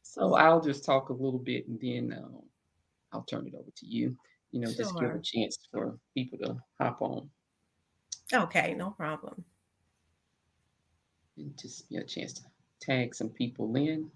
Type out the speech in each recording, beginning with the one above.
So I'll just talk a little bit and then I'll turn it over to you. Just give a Sure. chance for people to hop on Okay, no problem. and just be a chance to tag some people in.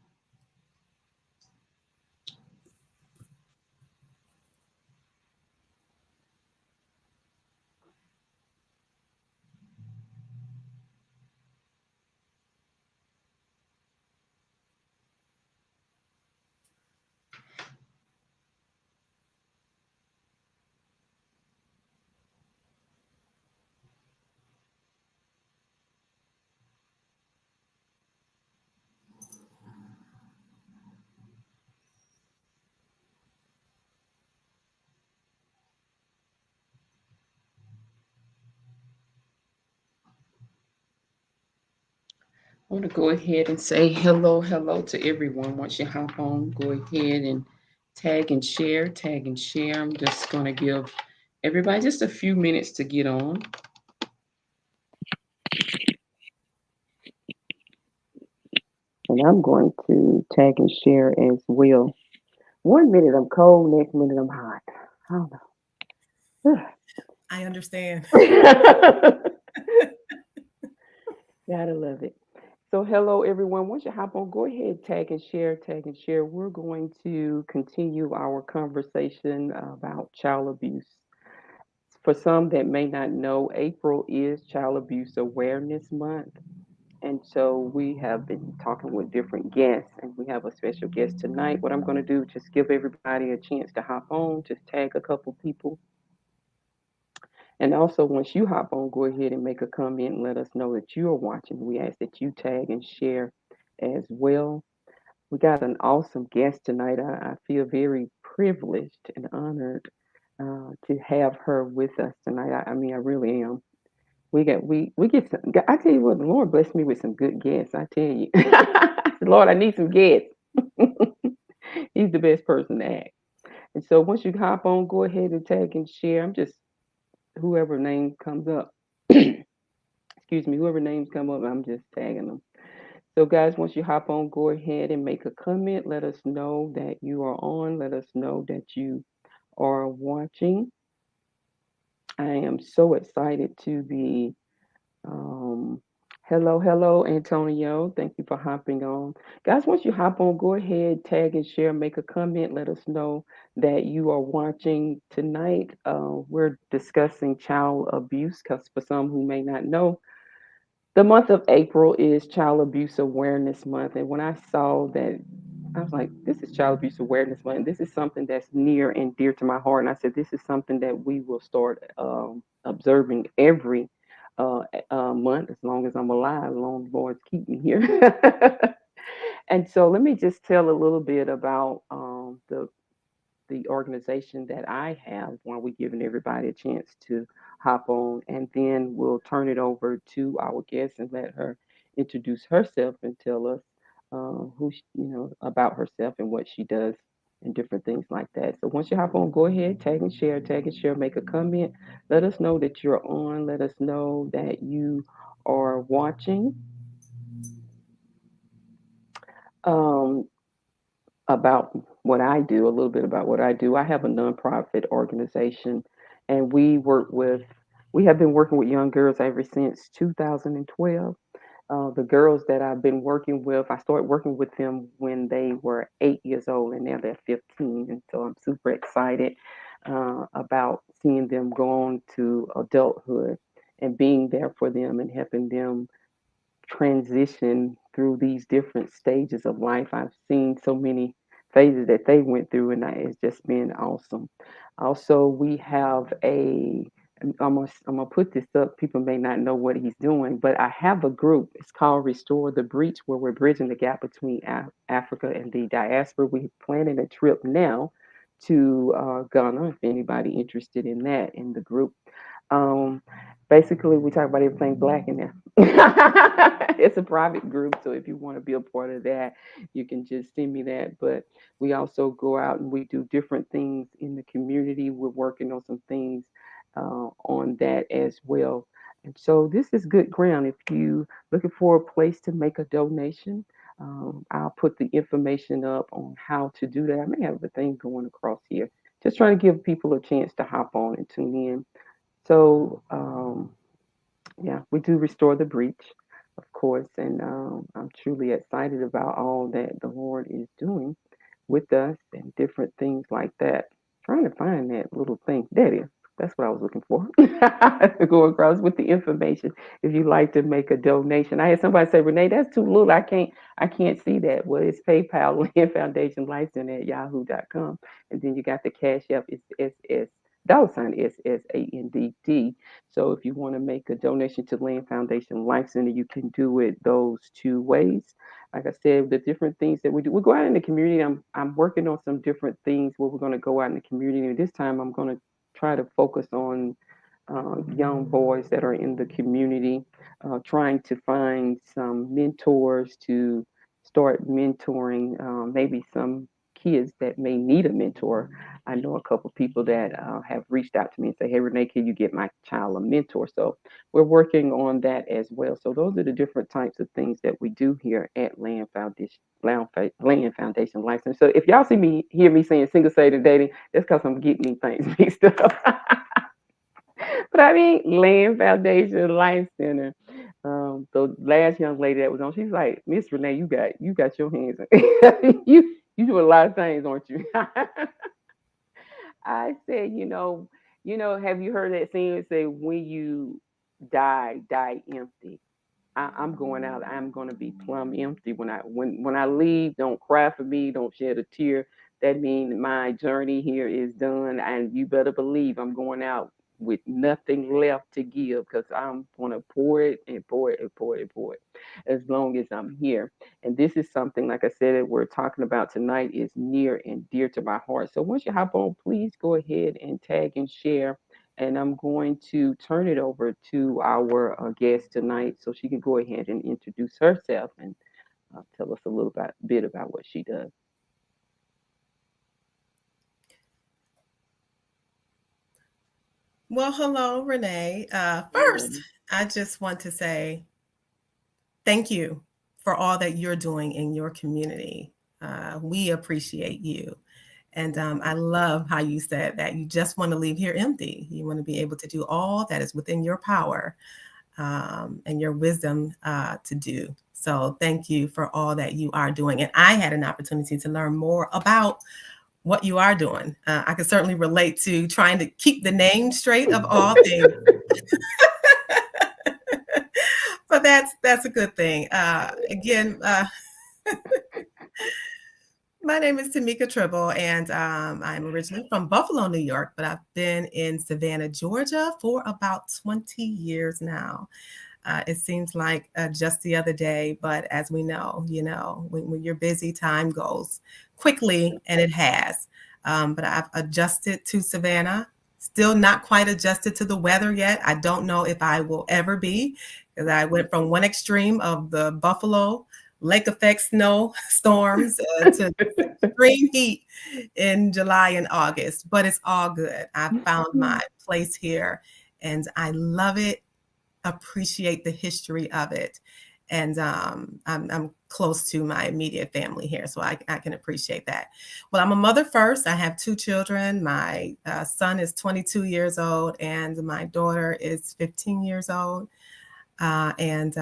I want to go ahead and say hello to everyone. Once you hop on, go ahead and tag and share, tag and share. I'm just going to give everybody just a few minutes to get on. And I'm going to tag and share as well. 1 minute I'm cold, next minute I'm hot. I don't I understand. know. Gotta love it. So, hello everyone. Once you hop on, go ahead, tag and share, tag and share. We're going to continue our conversation about child abuse. For some that may not know, April is Child Abuse Awareness Month. And so we have been talking with different guests, and we have a special guest tonight. What I'm going to do is just give everybody a chance to hop on, just tag a couple people. And also, once you hop on, go ahead and make a comment and let us know that you are watching. We ask that you tag and share as well. We got an awesome guest tonight. I feel very privileged and honored to have her with us tonight. I mean, I really am. We get some. I tell you what, the Lord blessed me with some good guests. I tell you, Lord, I need some guests. He's the best person to ask. And so once you hop on, go ahead and tag and share. I'm just whoever name comes up. Excuse me, whoever names come up, I'm just tagging them. So, guys, once you hop on, go ahead and make a comment. Let us know that you are on. Let us know that you are watching. I am so excited to be. Um, hello, Antonio. Thank you for hopping on. Guys, once you hop on, go ahead, tag and share, make a comment. Let us know that you are watching tonight. We're discussing child abuse because for some who may not know, the month of April is Child Abuse Awareness Month. And when I saw that, I was like, this is Child Abuse Awareness Month. This is something that's near and dear to my heart. And I said, this is something that we will start observing every month as long as I'm alive, as long as the Lord's keep me here. And so let me just tell a little bit about the organization that I have while we're giving everybody a chance to hop on, and then we'll turn it over to our guest and let her introduce herself and tell us about herself and what she does and different things like that. So once you hop on, go ahead, tag and share, make a comment. Let us know that you're on. Let us know that you are watching. Um, about what I do, a little bit about what I do. I have a nonprofit organization, and we have been working with young girls ever since 2012. The girls that I've been working with, I started working with them when they were 8 years old, and now they're 15. And so I'm super excited about seeing them go on to adulthood and being there for them and helping them transition through these different stages of life. I've seen so many phases that they went through, and it's just been awesome. Also, we have I'm gonna put this up. People may not know what he's doing, but I have a group. It's called Restore the Breach, where we're bridging the gap between Africa and the diaspora. We're planning a trip now to Ghana. If anybody interested in that, in the group. Um, Basically, we talk about everything black in there. It's a private group, so if you want to be a part of that, you can just send me that. But we also go out and we do different things in the community. We're working on some things on that as well. And so this is good ground. If you looking for a place to make a donation, I'll put the information up on how to do that. I may have the thing going across here. Just trying to give people a chance to hop on and tune in. So, yeah, we do restore the breach, of course, and I'm truly excited about all that the Lord is doing with us and different things like that. Trying to find that little thing. There it is. That's what I was looking for. To go across with the information. If you'd like to make a donation, I had somebody say, "Renee, that's too little. I can't see that." Well, it's PayPal Land Foundation License at yahoo.com, and then you got the Cash App. It's SS $SSANDD. So if you want to make a donation to Land Foundation Life Center, you can do it those two ways. Like I said, the different things that we do, we go out in the community. I'm working on some different things where we're going to go out in the community. And this time, I'm going to try to focus on young boys that are in the community, trying to find some mentors to start mentoring, maybe some kids that may need a mentor. I know a couple of people that have reached out to me and say, "Hey, Renee, can you get my child a mentor?" So we're working on that as well. So those are the different types of things that we do here at Land Foundation License. So if y'all hear me saying single sated dating, that's because I'm getting these things mixed up. But I mean, Land Foundation Life Center. The last young lady that was on, she's like, "Miss Renee, you got your hands. You do a lot of things, aren't you?" I said, have you heard that saying? Say, when you die empty. I'm going out. I'm going to be plumb empty when I leave. Don't cry for me. Don't shed a tear. That means my journey here is done, and you better believe I'm going out with nothing left to give because I'm going to pour it and pour it and pour it and pour it as long as I'm here. And this is something, like I said, that we're talking about tonight is near and dear to my heart. So once you hop on, please go ahead and tag and share, and I'm going to turn it over to our guest tonight so she can go ahead and introduce herself and tell us a bit about what she does. Well, hello, Renee. First, Um, I just want to say thank you for all that you're doing in your community. We appreciate you. And I love how you said that you just want to leave here empty. You want to be able to do all that is within your power and your wisdom to do. So thank you for all that you are doing. And I had an opportunity to learn more about what you are doing. I can certainly relate to trying to keep the name straight of all things. But that's a good thing. Again, my name is Tamika Tribble, and I'm originally from Buffalo, New York, but I've been in Savannah, Georgia for about 20 years now. It seems like just the other day, but as we know, when you're busy, time goes quickly, and it has. But I've adjusted to Savannah, still not quite adjusted to the weather yet. I don't know if I will ever be, because I went from one extreme of the Buffalo lake effect snow storms to extreme heat in July and August, but it's all good. I found my place here and I love it, appreciate the history of it. And I'm close to my immediate family here, so I can appreciate that. Well, I'm a mother first. I have two children. My son is 22 years old, and my daughter is 15 years old. And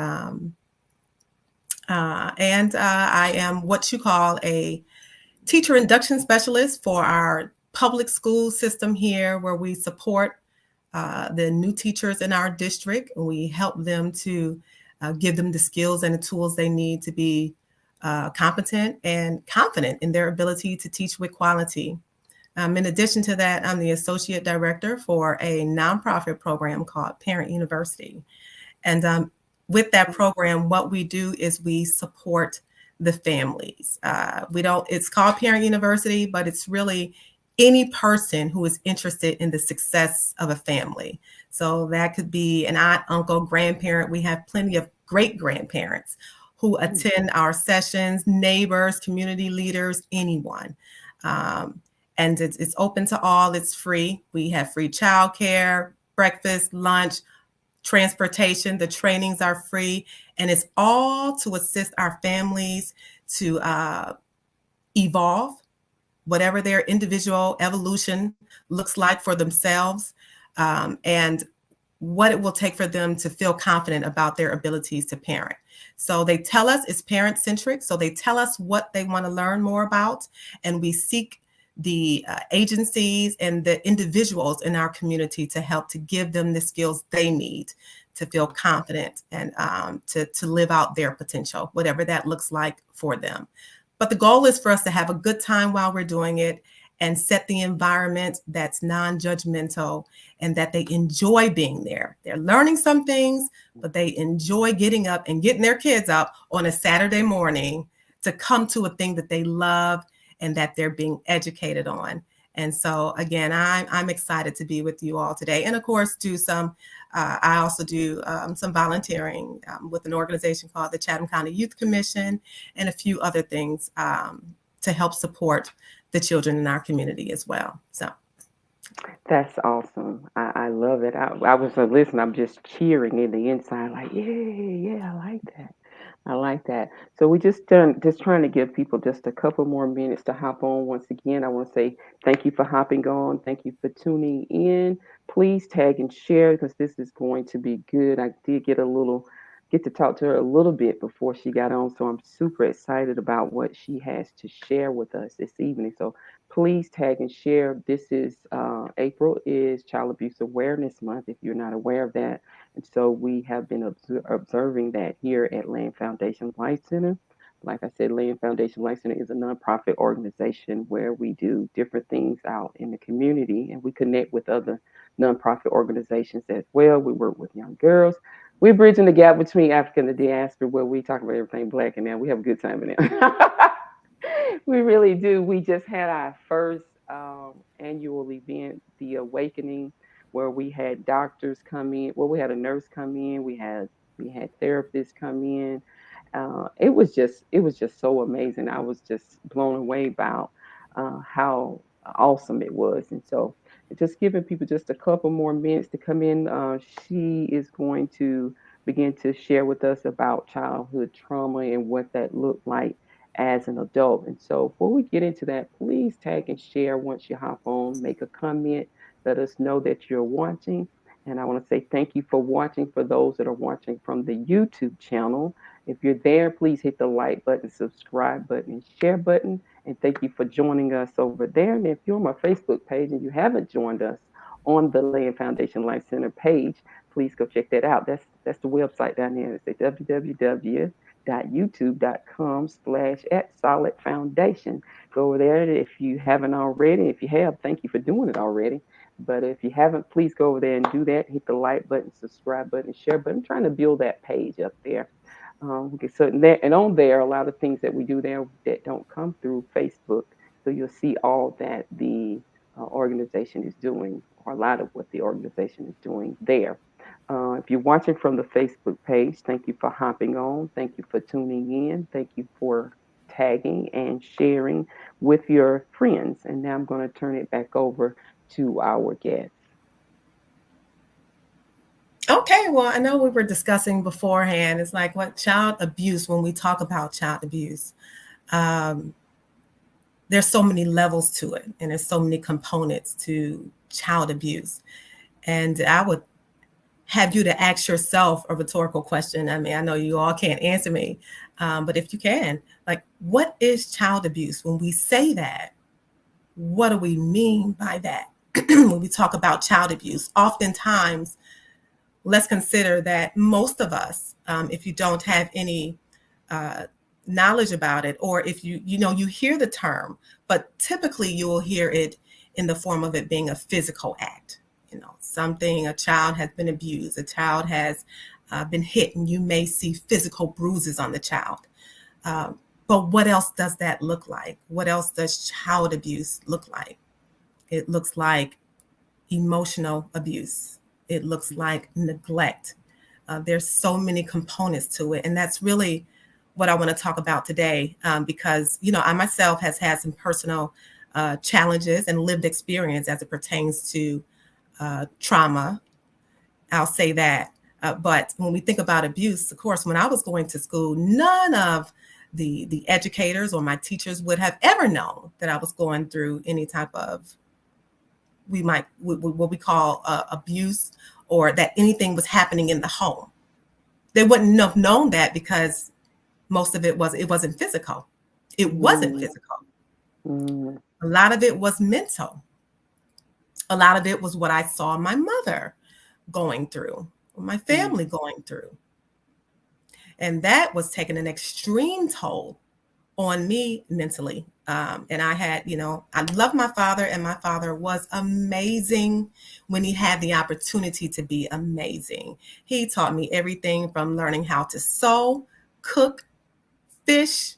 I am what you call a teacher induction specialist for our public school system here, where we support the new teachers in our district. And we help them to give them the skills and the tools they need to be competent and confident in their ability to teach with quality. In addition to that, I'm the associate director for a nonprofit program called Parent University. And with that program, what we do is we support the families. It's called Parent University, but it's really any person who is interested in the success of a family. So that could be an aunt, uncle, grandparent. We have plenty of great grandparents who attend our sessions, neighbors, community leaders, anyone. And it's open to all. It's free. We have free childcare, breakfast, lunch, transportation, the trainings are free, and it's all to assist our families to evolve, whatever their individual evolution looks like for themselves, and what it will take for them to feel confident about their abilities to parent. So they tell us it's parent centric. So they tell us what they want to learn more about, and we seek the agencies and the individuals in our community to help to give them the skills they need to feel confident and to live out their potential, whatever that looks like for them. But the goal is for us to have a good time while we're doing it and set the environment that's non-judgmental and that they enjoy being there. They're learning some things, but they enjoy getting up and getting their kids up on a Saturday morning to come to a thing that they love and that they're being educated on. And so, again, I'm excited to be with you all today. And of course, I also do some volunteering with an organization called the Chatham County Youth Commission and a few other things to help support the children in our community as well. So That's awesome. I love it. I was listening. I'm just cheering in the inside, like, yeah, yeah, I like that. I like that. So we just trying to give people just a couple more minutes to hop on. Once again, I want to say thank you for hopping on. Thank you for tuning in. Please tag and share because this is going to be good. I did get to talk to her a little bit before she got on, so I'm super excited about what she has to share with us this evening. So please tag and share. This is April is Child Abuse Awareness Month. If you're not aware of that, and so we have been observing that here at Land Foundation Life Center. Like I said, Land Foundation Life Center is a nonprofit organization where we do different things out in the community and we connect with other nonprofit organizations as well. We work with young girls. We're bridging the gap between Africa and the diaspora where we talk about everything black and now we have a good time in there. We really do. We just had our first annual event, The Awakening, where we had doctors come in. Well, we had a nurse come in. We had therapists come in. It was just so amazing. I was just blown away about how awesome it was. And so, just giving people just a couple more minutes to come in. She is going to begin to share with us about childhood trauma and what that looked like as an adult. And so, before we get into that, please tag and share once you hop on, make a comment, let us know that you're watching. And I want to say thank you for watching for those that are watching from the YouTube channel. If you're there, please hit the like button, subscribe button, and share button. And thank you for joining us over there. And if you're on my Facebook page and you haven't joined us on the Land Foundation Life Center page, please go check that out. That's the website down there. It's at www.youtube.com/at Solid Foundation. Go over there if you haven't already. If you have, thank you for doing it already. But if you haven't, please go over there and do that. Hit the like button, subscribe button, share button. I'm trying to build that page up there. Okay, so there and on there, a lot of things that we do there that don't come through Facebook. So you'll see all that the organization is doing, or a lot of what the organization is doing there. If you're watching from the Facebook page, thank you for hopping on. Thank you for tuning in. Thank you for tagging and sharing with your friends. And now I'm going to turn it back over to our guests. okay, well, I know we were discussing beforehand. It's like what child abuse, when we talk about child abuse, um, there's so many levels to it, and there's so many components to child abuse. And I would have you to ask yourself a rhetorical question. I mean, I know you all can't answer me, but if you can, like, what is child abuse? When we say that, what do we mean by that? When we talk about child abuse, oftentimes, let's consider that most of us, if you don't have any uh, knowledge about it, or if you hear the term, but typically you will hear it in the form of it being a physical act. Something, a child has been abused, a child has been hit, and you may see physical bruises on the child. But what else does that look like? What else does child abuse look like? It looks like emotional abuse. It looks like neglect. There's so many components to it. And that's really what I want to talk about today, because, I myself has had some personal challenges and lived experience as it pertains to trauma. I'll say that. But when we think about abuse, of course, when I was going to school, none of the educators or my teachers would have ever known that I was going through any type of what we call abuse, or that anything was happening in the home. They wouldn't have known that because most of it wasn't physical. It wasn't Mm, physical. mm, A lot of it was mental. A lot of it was what I saw my mother going through, or my mm, family going through. And that was taking an extreme toll on me mentally. And I had, I love my father, and my father was amazing when he had the opportunity to be amazing. He taught me everything from learning how to sew, cook, fish,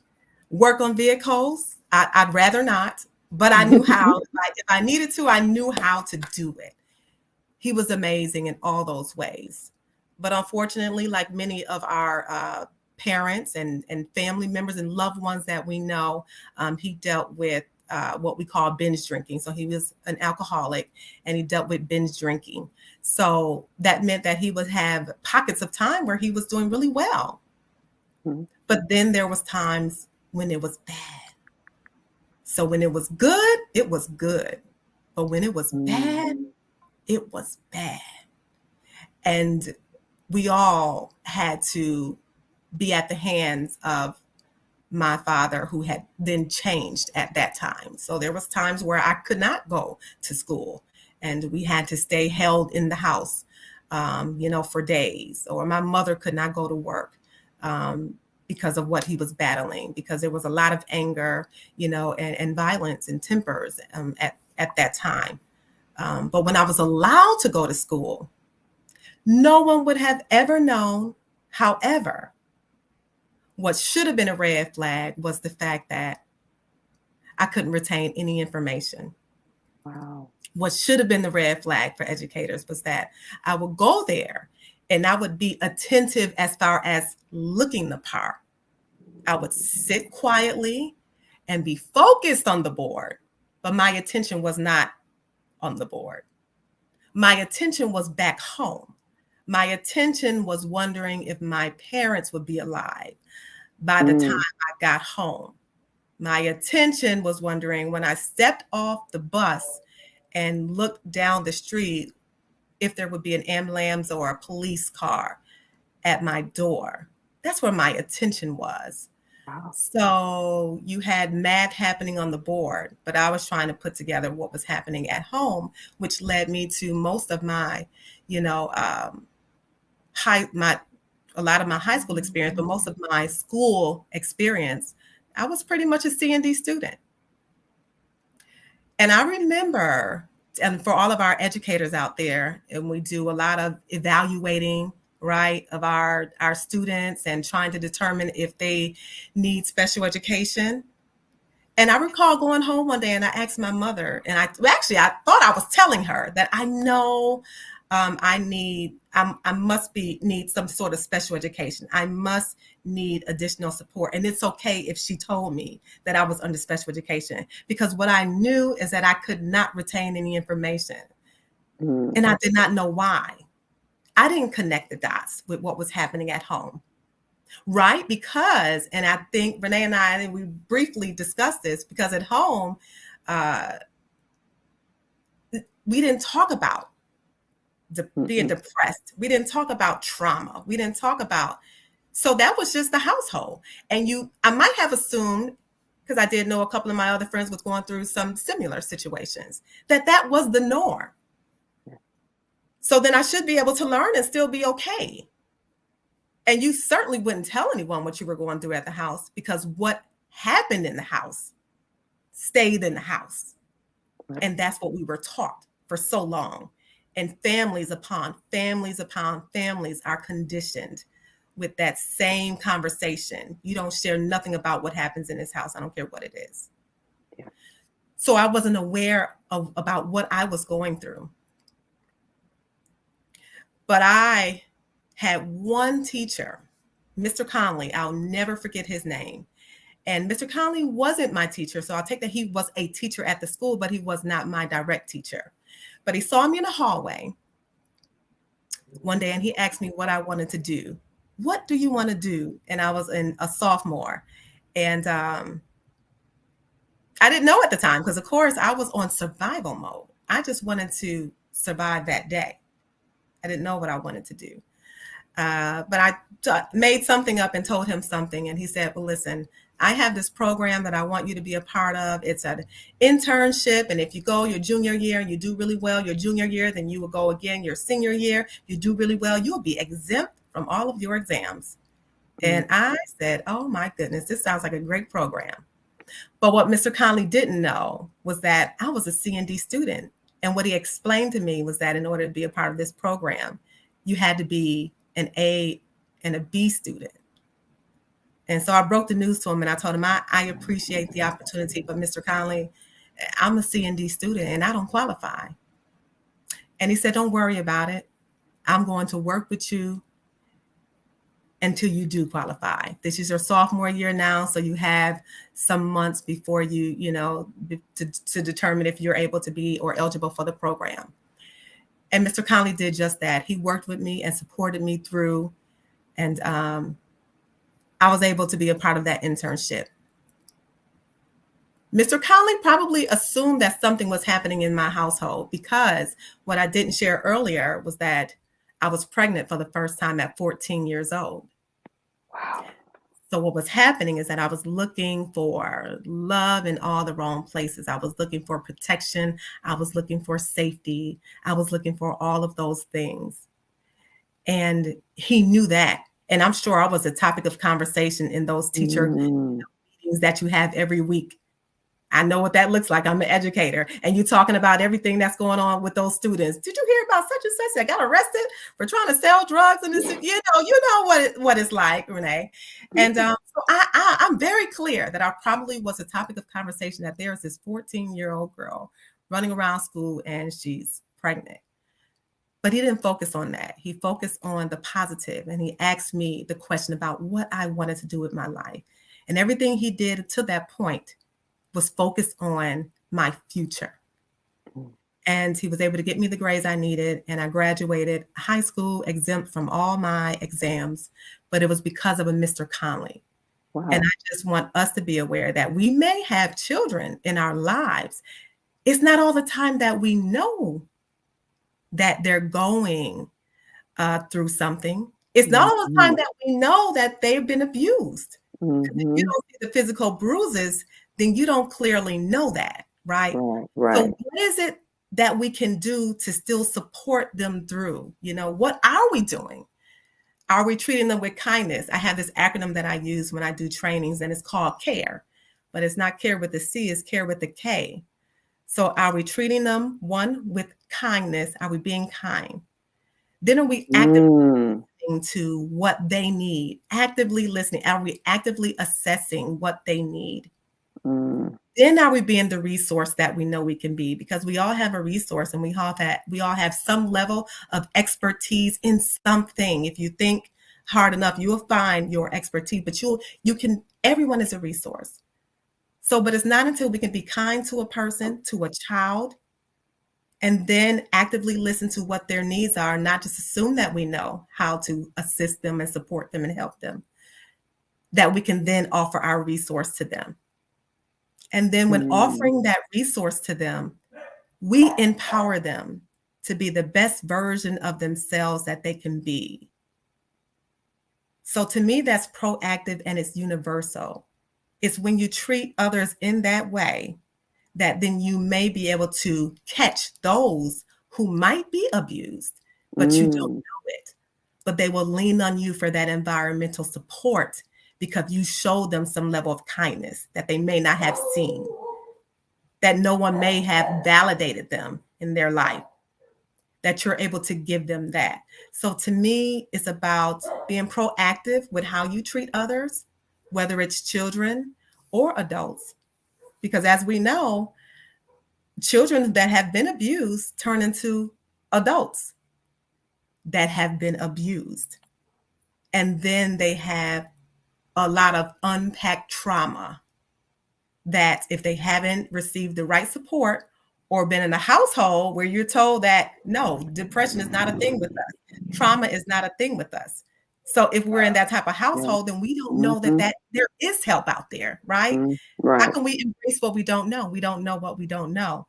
work on vehicles. I'd rather not, but I knew how. If I needed to, I knew how to do it. He was amazing in all those ways. But unfortunately, like many of our parents and family members and loved ones that we know, he dealt with what we call binge drinking. So he was an alcoholic, and he dealt with binge drinking. So that meant that he would have pockets of time where he was doing really well. mm, But then there was times when it was bad. So when it was good, it was good. But when it was mm. bad, it was bad. And we all had to be at the hands of my father, who had then changed at that time. So there was times where I could not go to school, and we had to stay held in the house, for days, or my mother could not go to work, um, because of what he was battling, because there was a lot of anger, and violence and tempers, at that time. But when I was allowed to go to school, no one would have ever known. However, what should have been a red flag was the fact that I couldn't retain any information. Wow. What should have been the red flag for educators was that I would go there and I would be attentive as far as looking the part. I would sit quietly and be focused on the board, but my attention was not on the board. My attention was back home. My attention was wondering if my parents would be alive by the time Mm, I got home. My attention was wondering when I stepped off the bus and looked down the street if there would be an ambulance or a police car at my door. That's where my attention was. wow. So you had math happening on the board, but I was trying to put together what was happening at home, which led me to most of my, you know, high my a lot of my high school experience, but most of my school experience, I was pretty much a C&D student. And I remember, and for all of our educators out there, and we do a lot of evaluating, right, of our students and trying to determine if they need special education. And I recall going home one day and I asked my mother, and I thought I was telling her that I know I must need some sort of special education. I must need additional support. And it's okay if she told me that I was under special education, because what I knew is that I could not retain any information. Mm, And I did not know why. I didn't connect the dots with what was happening at home. Right? Because, and I think Renee and I, we briefly discussed this, because at home, uh, we didn't talk about being mm-mm. depressed. We didn't talk about trauma. We didn't talk about, so that was just the household. And I might have assumed, because I did know a couple of my other friends was going through some similar situations, that was the norm. Yeah. So then I should be able to learn and still be okay. And you certainly wouldn't tell anyone what you were going through at the house, because what happened in the house stayed in the house. Right. And that's what we were taught for so long. And families upon families upon families are conditioned with that same conversation. You don't share nothing about what happens in this house. I don't care what it is. Yeah. So I wasn't aware about what I was going through. But I had one teacher, Mr. Conley. I'll never forget his name. And Mr. Conley wasn't my teacher. So I'll take that he was a teacher at the school, but he was not my direct teacher. But he saw me in the hallway one day and he asked me what I wanted to do. What do you want to do? And I was in a sophomore. And I didn't know at the time because, of course, I was on survival mode. I just wanted to survive that day. I didn't know what I wanted to do. But I made something up and told him something. And he said, well, listen, I have this program that I want you to be a part of. It's an internship. And if you go your junior year and you do really well your junior year, then you will go again your senior year. You do really well, you will be exempt from all of your exams. And I said, oh my goodness, this sounds like a great program. But what Mr. Conley didn't know was that I was a C&D student. And what he explained to me was that in order to be a part of this program, you had to be an A and a B student. And so I broke the news to him and I told him, I appreciate the opportunity, but Mr. Conley, I'm a C&D student and I don't qualify. And he said, don't worry about it. I'm going to work with you until you do qualify. This is your sophomore year now, so you have some months before to determine if you're able to be or eligible for the program. And Mr. Conley did just that. He worked with me and supported me through, and I was able to be a part of that internship. Mr. Conley probably assumed that something was happening in my household because what I didn't share earlier was that I was pregnant for the first time at 14 years old. Wow. So what was happening is that I was looking for love in all the wrong places. I was looking for protection. I was looking for safety. I was looking for all of those things. And he knew that. And I'm sure I was a topic of conversation in those teacher meetings that you have every week. I know what that looks like. I'm an educator. And you're talking about everything that's going on with those students. Did you hear about such and such that got arrested for trying to sell drugs? And this, you know what it's like, Renee. And so I'm very clear that I probably was a topic of conversation that there's this 14-year-old girl running around school and she's pregnant. But he didn't focus on that. He focused on the positive, and he asked me the question about what I wanted to do with my life. And everything he did to that point was focused on my future. And he was able to get me the grades I needed, and I graduated high school exempt from all my exams, but it was because of a Mr. Conley. Wow. And I just want us to be aware that we may have children in our lives. It's not all the time that we know that they're going through something. It's not all the time that we know that they've been abused. If you don't see the physical bruises, then you don't clearly know that, right? Right. So what is it that we can do to still support them through? What are we doing? Are we treating them with kindness? I have this acronym that I use when I do trainings, and it's called CARE, but it's not CARE with the C, it's CARE with the K. So are we treating them, one, with kindness? Are we being kind? Then are we actively listening to what they need? Actively listening. Are we actively assessing what they need? Then are we being the resource that we know we can be? Because we all have a resource, and we all have some level of expertise in something. If you think hard enough, you will find your expertise. But everyone is a resource. So, but it's not until we can be kind to a person, to a child, and then actively listen to what their needs are, not just assume that we know how to assist them and support them and help them, that we can then offer our resource to them. And then when offering that resource to them, we empower them to be the best version of themselves that they can be. So to me, that's proactive, and it's universal. It's when you treat others in that way that then you may be able to catch those who might be abused, but you don't know it. But they will lean on you for that environmental support because you show them some level of kindness that they may not have seen, that no one may have validated them in their life, that you're able to give them that. So to me, it's about being proactive with how you treat others, whether it's children or adults. Because as we know, children that have been abused turn into adults that have been abused. And then they have a lot of unpacked trauma that if they haven't received the right support or been in a household where you're told that, no, depression is not a thing with us. trauma is not a thing with us. So if we're in that type of Yeah. household, then we don't know that Mhm. there is help out there, right? How Right. can we embrace what we don't know? We don't know what we don't know.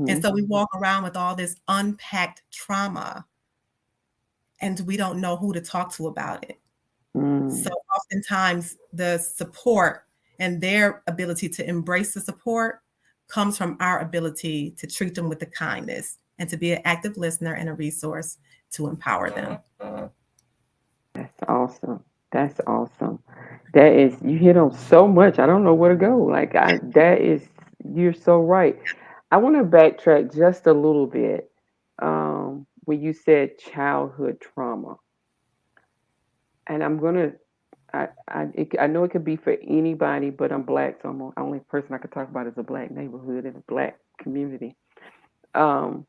And Mhm. so we walk around with all this unpacked trauma and we don't know who to talk to about it. So Mm. oftentimes the support and their ability to embrace the support comes from our ability to treat them with the kindness and to be an active listener and a resource to empower them. That's awesome. That's awesome. That is, you hit on so much. I don't know where to go. Like that is, you're so right. I want to backtrack just a little bit. When you said childhood trauma, and I'm gonna, I know it could be for anybody, but I'm black, so I'm the only person I could talk about is a black neighborhood and a black community. Um,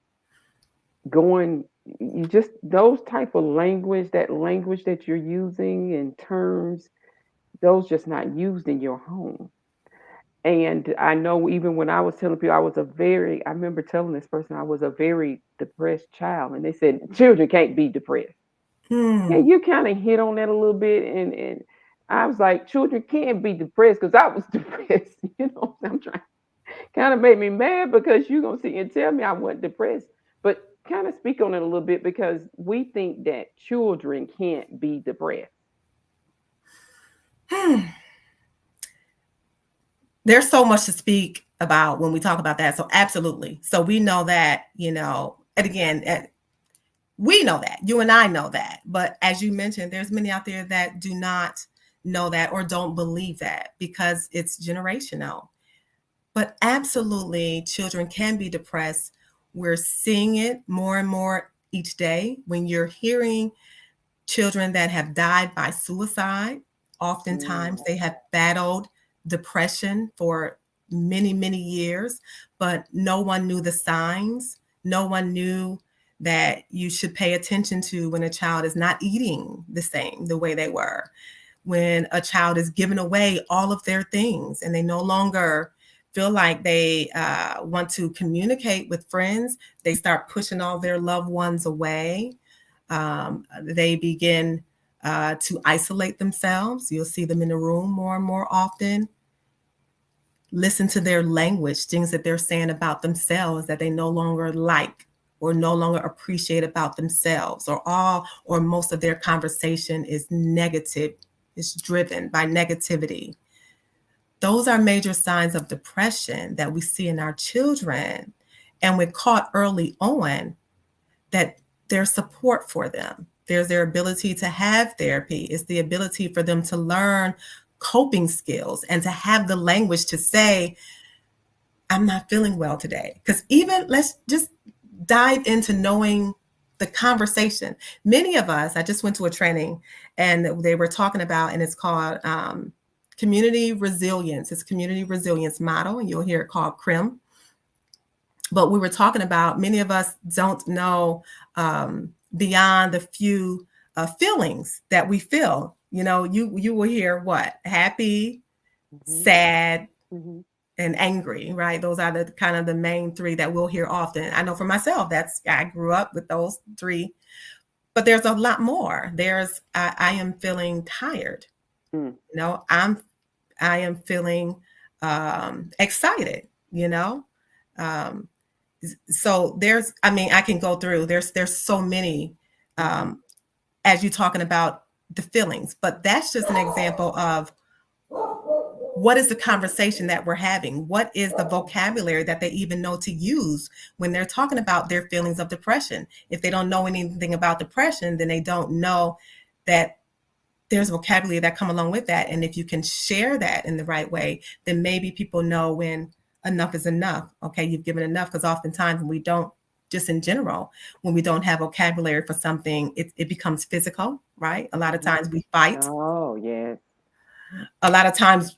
going, you just those type of language, that language that you're using in terms, those just not used in your home. And I know even when I was telling people I remember telling this person I was a very depressed child, and they said children can't be depressed. Hmm. And you kind of hit on that a little bit, and I was like, children can't be depressed because I was depressed. I'm trying, kind of made me mad because you gonna sit and tell me I wasn't depressed, but kind of speak on it a little bit because we think that children can't be depressed. There's so much to speak about when we talk about that. So absolutely. So we know that, and again, we know that. You and I know that. But as you mentioned, there's many out there that do not know that or don't believe that because it's generational. But absolutely, children can be depressed. We're seeing it more and more each day when you're hearing children that have died by suicide. Mm, Oftentimes, they have battled depression for many, many years, but no one knew the signs. No one knew that you should pay attention to when a child is not eating the same the way they were, when a child is giving away all of their things and they no longer feel like they want to communicate with friends, they start pushing all their loved ones away. They begin to isolate themselves. You'll see them in the room more and more often. Listen to their language, things that they're saying about themselves that they no longer like or no longer appreciate about themselves, or all or most of their conversation is negative, is driven by negativity. Those are major signs of depression that we see in our children. And we're caught early on that there's support for them. There's their ability to have therapy. It's the ability for them to learn coping skills and to have the language to say, I'm not feeling well today. Because even let's just dive into knowing the conversation. Many of us, I just went to a training and they were talking about, and it's called community resilience. It's community resilience model, and you'll hear it called CRIM. But we were talking about many of us don't know beyond the few feelings that we feel. You will hear what? Happy, mhm, sad, mhm, and angry, right? Those are the kind of the main three that we'll hear often. I know for myself, I grew up with those three, but there's a lot more. I am feeling tired. mm, You know, I am feeling excited. You know, um, so I mean, I can go through. There's so many mhm, um, as you talking about the feelings, but that's just an example of what is the conversation that we're having? What is the vocabulary that they even know to use when they're talking about their feelings of depression? If they don't know anything about depression, then they don't know that there's vocabulary that come along with that. And if you can share that in the right way, then maybe people know when enough is enough. Okay, you've given enough, because oftentimes when we don't, just in general, when we don't have vocabulary for something, it becomes physical, right? A lot of mhm. times we fight. Oh yes, A lot of times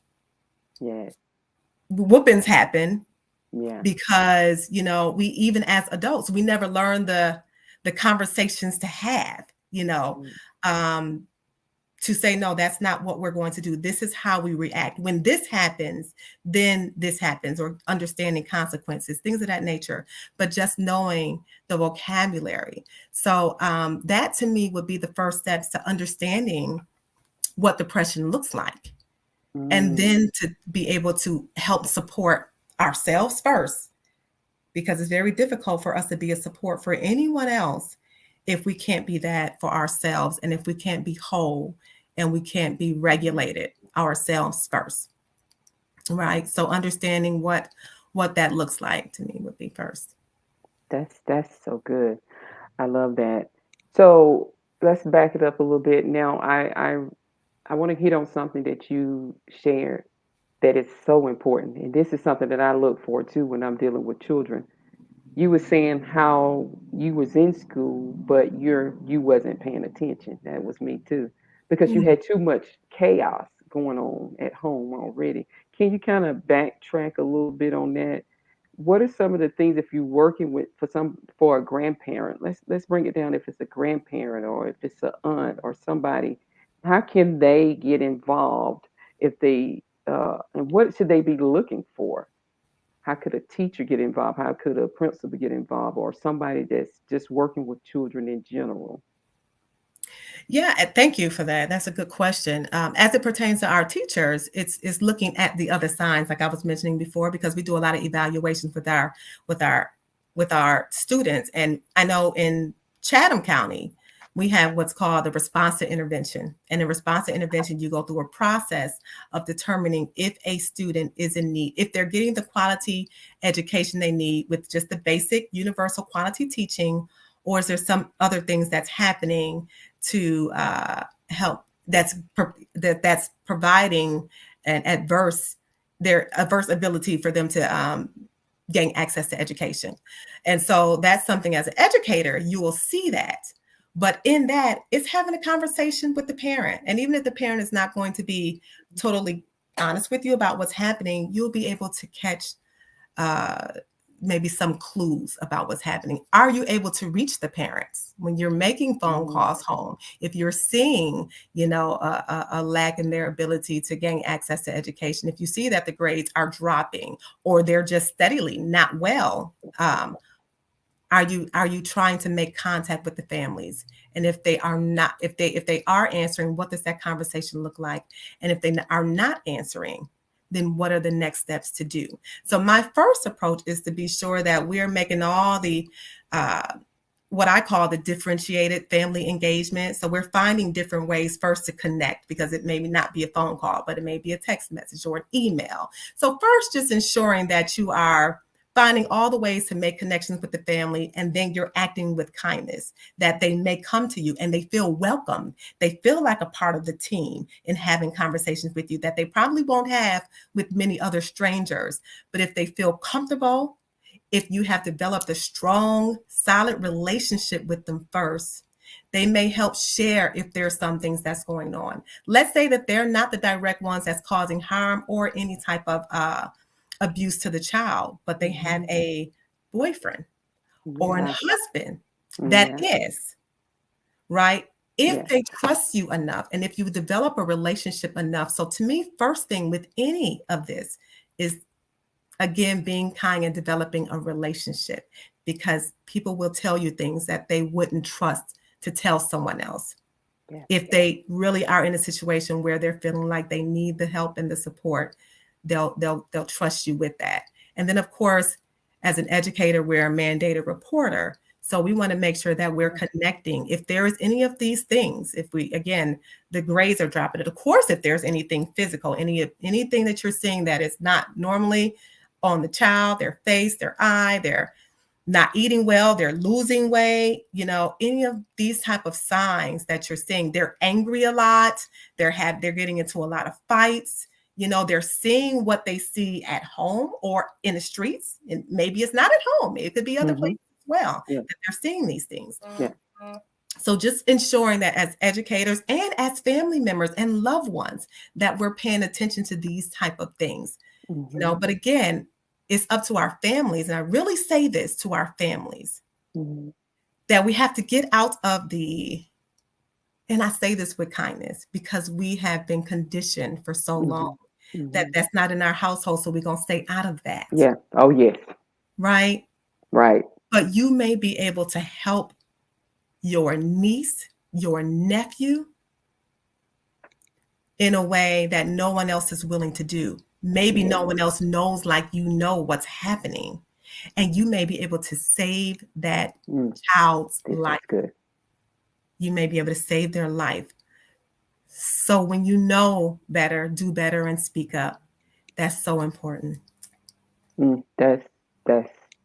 yes, whoopings happen yeah, because we, even as adults, we never learn the conversations to have, you know mm, um to say, no, that's not what we're going to do. This is how we react. When this happens, then this happens, or understanding consequences, things of that nature, but just knowing the vocabulary. So that to me would be the first steps to understanding what depression looks like. And Mm. then to be able to help support ourselves first, because it's very difficult for us to be a support for anyone else if we can't be that for ourselves, and if we can't be whole and we can't be regulated ourselves first, right? So understanding what that looks like to me would be first. That's so good. I love that. So let's back it up a little bit. Now, I want to hit on something that you shared that is so important, and this is something that I look for too when I'm dealing with children. You were saying how you was in school, but you wasn't paying attention. That was me too, because you Mm. had too much chaos going on at home already. Can you kind of backtrack a little bit on that? What are some of the things if you're working with for a grandparent? Let's bring it down. If it's a grandparent or if it's an aunt or somebody, how can they get involved if they and what should they be looking for? How could a teacher get involved? How could a principal get involved, or somebody that's just working with children in general? Yeah, thank you for that. That's a good question. As it pertains to our teachers, it's looking at the other signs, like I was mentioning before, because we do a lot of evaluations with our with our students. And I know in Chatham County, we have what's called the response to intervention. And in response to intervention, you go through a process of determining if a student is in need, if they're getting the quality education they need with just the basic universal quality teaching, or is there some other things that's happening to help that's providing an adverse ability for them to gain access to education. And so that's something, as an educator, you will see that. But in that, it's having a conversation with the parent. And even if the parent is not going to be totally honest with you about what's happening, you'll be able to catch uh, maybe some clues about what's happening. Are you able to reach the parents when you're making phone Mm, calls home? If you're seeing, a lack in their ability to gain access to education, if you see that the grades are dropping or they're just steadily not well, are you trying to make contact with the families? And if they are not, if they are answering, what does that conversation look like? And if they are not answering, then what are the next steps to do? So my first approach is to be sure that we're making all the uh, what I call the differentiated family engagement. So we're finding different ways first to connect, because it may not be a phone call, but it may be a text message or an email. So first, just ensuring that you are finding all the ways to make connections with the family, and then you're acting with kindness, that they may come to you and they feel welcome. They feel like a part of the team in having conversations with you that they probably won't have with many other strangers. But if they feel comfortable, if you have developed a strong, solid relationship with them first, they may help share if there's some things that's going on. Let's say that they're not the direct ones that's causing harm or any type of abuse to the child, but they have mhm. a boyfriend or a Yeah, husband that yeah, is, right? If yeah. they trust you enough and if you develop a relationship enough. So to me, first thing with any of this is, again, being kind and developing a relationship, because people will tell you things that they wouldn't trust to tell someone else. Yes. If they really are in a situation where they're feeling like they need the help and the support, they'll trust you with that. And then, of course, as an educator, we're a mandated reporter. So we want to make sure that we're connecting. If there is any of these things, if we, again, the grades are dropping, of course, if there's anything physical, anything that you're seeing that is not normally on the child, their face, their eye, their not eating well, they're losing weight, any of these type of signs that you're seeing. They're angry a lot, they're getting into a lot of fights, they're seeing what they see at home or in the streets, and maybe it's not at home, it could be other Mm-hmm. places as well Yeah, that they're seeing these things. yeah. So just ensuring that as educators and as family members and loved ones, that we're paying attention to these type of things. Mm-hmm. But again, it's up to our families. And I really say this to our families, Mm-hmm. that we have to get out of the And I say this with kindness because we have been conditioned for so long Mhm. that Mhm. that's not in our household. So we're going to stay out of that. Yeah. Oh, yes. Right. Right. But you may be able to help your niece, your nephew in a way that no one else is willing to do. Maybe Yeah. no one else knows like you know what's happening. And you may be able to save that Mm. child's This life. is good. You may be able to save their life. So when you know better, do better and speak up. That's so important. Mm. That's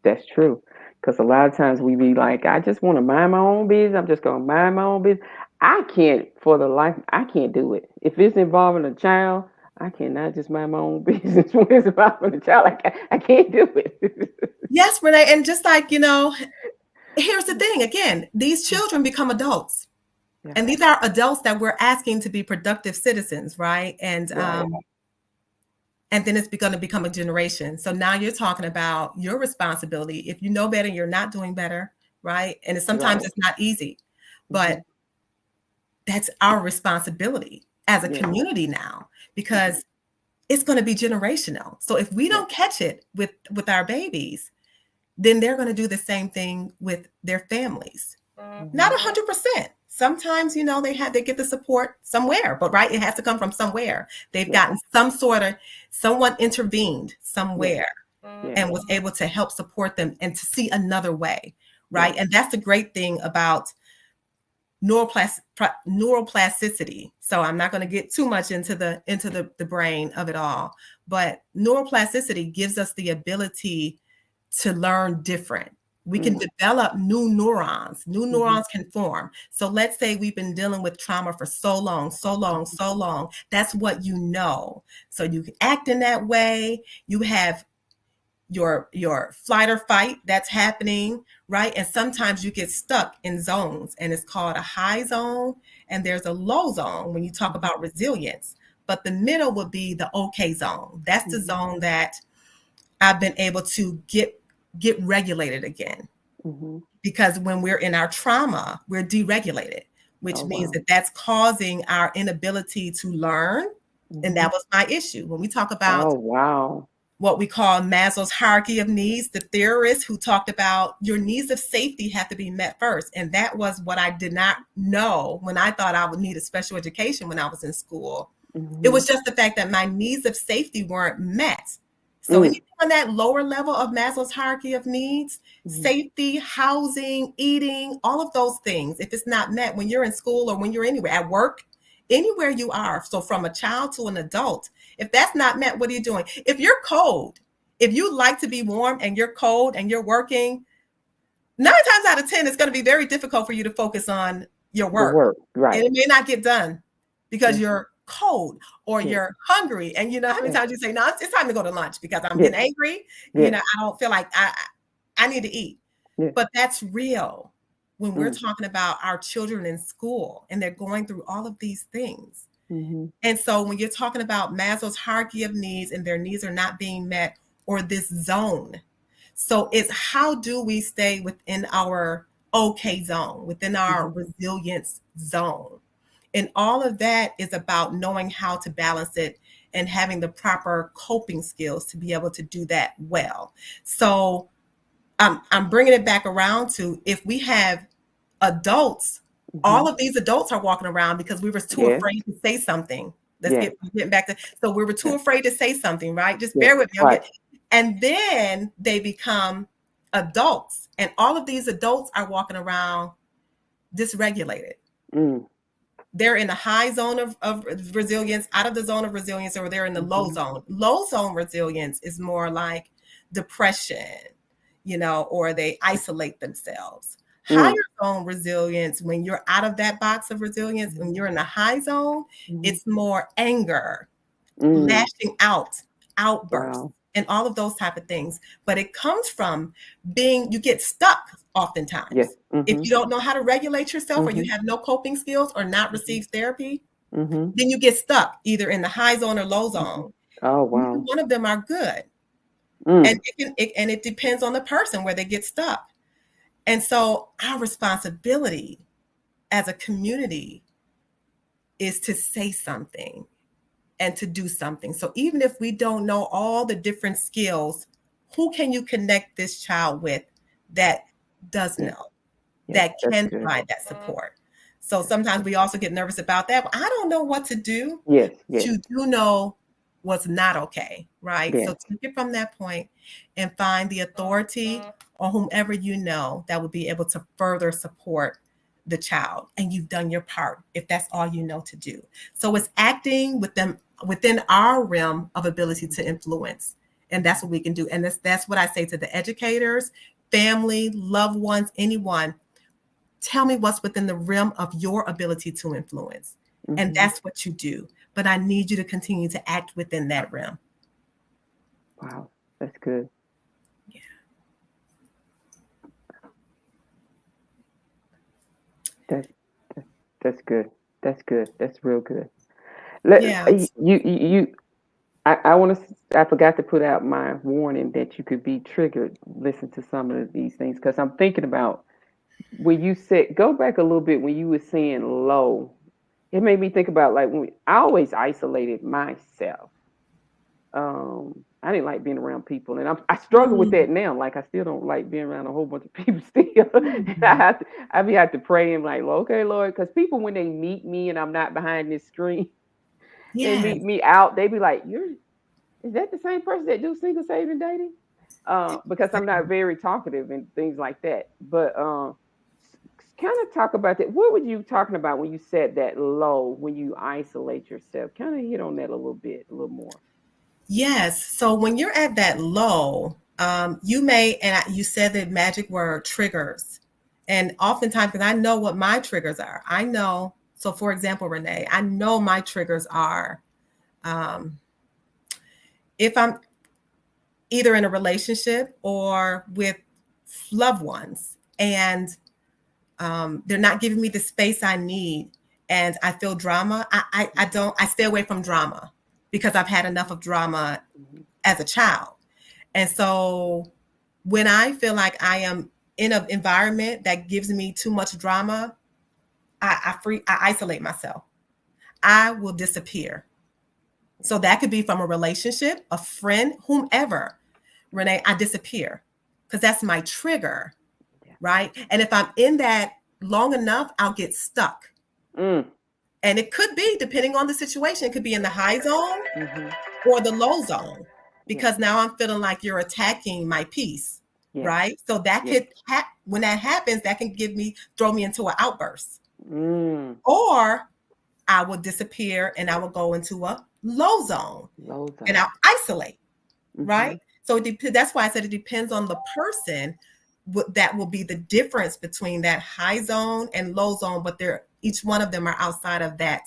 that's true. Because a lot of times we be like, I just want to mind my own business. I'm just gonna mind my own business. I can't, for the life, I can't do it. If it's involving a child, I cannot just mind my own business when it's involving a child. I can't do it. Yes, Renee. And just like, here's the thing again, these children become adults. Yeah. And these are adults that we're asking to be productive citizens, right? Right. And then it's going to become a generation. So now you're talking about your responsibility. If you know better, you're not doing better, right? And sometimes Right. it's not easy, but Mhm. that's our responsibility as a Yeah. community now Mhm. because it's going to be generational. So if we Yeah. don't catch it with our babies, then they're going to do the same thing with their families. Not Mhm. 100%. Sometimes, they get the support somewhere, but right, it has to come from somewhere. They've Yeah. gotten someone intervened Yeah. somewhere Yeah. and was able to help support them and to see another way, Yeah. right? And that's the great thing about neuroplasticity. So I'm not going to get too much into the brain of it all, but neuroplasticity gives us the ability to learn different. We can Mm. develop new neurons. New Mhm. neurons can form. So let's say we've been dealing with trauma for so long, so long, Mhm. so long. That's what you know. So you act in that way. You have your flight or fight that's happening, right? And sometimes you get stuck in zones, and it's called a high zone and there's a low zone when you talk Mhm. about resilience. But the middle would be the okay zone. That's the Mhm. zone that I've been able to get regulated again. Mhm. Because when we're in our trauma, we're deregulated, Oh, which means wow. that that's causing our inability to learn. And Mhm. that was my issue. When we talk about Oh, wow. what we call Maslow's hierarchy of needs, the theorist who talked about your needs of safety have to be met first. And that was what I did not know when I thought I would need a special education when I was in school. It Mhm. was just the fact that my needs of safety weren't met. So Mm. anything on that lower level of Maslow's hierarchy of needs, Mhm. safety, housing, eating, all of those things, if it's not met when you're in school or when you're anywhere at work, anywhere you are, so from a child to an adult, if that's not met, what are you doing? If you're cold, if you like to be warm and you're cold and you're working, 9 times out of 10, it's going to be very difficult for you to focus on your The work. work. And Right. it may not get done because Mhm. you're cold or Yeah. you're hungry. And you know how many Yeah. times you say, no, it's time to go to lunch because I'm Yeah. getting angry. Yeah. I don't feel like I need to eat. Yeah. But that's real when we're Mm. talking about our children in school and they're going through all of these things. Mhm. And so when you're talking about Maslow's hierarchy of needs and their needs are not being met or this zone, so it's how do we stay within our okay zone, within our Mhm. resilience zone? And all of that is about knowing how to balance it and having the proper coping skills to be able to do that well. So I'm bringing it back around to if we have adults, all Mhm. of these adults are walking around because we were too Yes. afraid to say something. Let's Yes. getting back to, so we were too Yes. afraid to say something, right? Just Yes. bear with me. Right. And then they become adults, and all of these adults are walking around dysregulated. Mm. They're in the high zone of resilience, out of the zone of resilience, or they're in the low Mhm. zone. Low zone resilience is more like depression, or they isolate themselves. Higher Mm. zone resilience, when you're out of that box of resilience, when Mhm. you're in the high zone, Mhm. it's more anger, Mm. lashing out, outbursts, Wow. and all of those type of things. But it comes from you get stuck Yes. oftentimes. If Mhm. you don't know how to regulate yourself or you Mhm. have no coping skills or not Mhm. received therapy, Mhm. then you get stuck either in the high zone or low Mhm. zone. Oh, Neither wow. one of them are good. And Mm. it depends on the person where they get stuck. And so our responsibility as a community is to say something and to do something. So even if we don't know all the different skills, who can you connect this child with that does Yeah. know, Yes, that that's can good. provide that support? So That's sometimes good. we also get nervous about that. Well, I don't know what to do. Yes, But yes, you do know what's not okay, right? So yes. take it from that point and find the authority or whomever you know that would be able to further support the child, and you've done your part if that's all you know to do. So it's acting with them within our realm of ability to influence, and that's what we can do. And that's what I say to the educators, family, loved ones, anyone. Tell me what's within the realm of your ability to influence, and Mm-hmm. that's what you do. But I need you to continue to act within that realm. Wow, that's good. That's that's that's good. That's good. That's real good. Let Yeah. you. I want to. I forgot to put out my warning that you could be triggered. Listen to some of these things because I'm thinking about when you said go back a little bit when you were saying low. It made me think about like when I always isolated myself. I didn't like being around people, and I struggle with Mm, that now. Like I still don't like being around a whole bunch of people still. mm. I be have to pray and like, okay, Lord, because people when they meet me and I'm not behind this screen, they Yes. meet me out. They be like, "You're is that the same person that do single saving dating?" Because I'm not very talkative and things like that. But kind of talk about that. What were you talking about when you said that low when you isolate yourself? Kind of hit on that a little bit, a little more. Yes. So when you're at that low, you may, and you said the magic word triggers. And oftentimes, because I know what my triggers are, I know. So, for example, Renee, I know my triggers are um, if I'm either in a relationship or with loved ones, and they're not giving me the space I need, and I feel drama. I don't. I stay away from drama because I've had enough of drama Mhm. as a child. And so when I feel like I am in an environment that gives me too much drama, I isolate myself. I will disappear. So that could be from a relationship, a friend, whomever. Renee, I disappear because that's my trigger, Yeah. right? And if I'm in that long enough, I'll get stuck. Mm. And it could be, depending on the situation, it could be in the high zone Mhm. or the low zone, Yeah. because now I'm feeling like you're attacking my peace, Yes. right? So that Yes. could when that happens, that can throw me into an outburst, Mm. or I will disappear and I will go into a low zone Low and zone. I'll isolate, right? Mhm. So that's why I said it depends on the person. That will be the difference between that high zone and low zone, but they're each one of them are outside of that.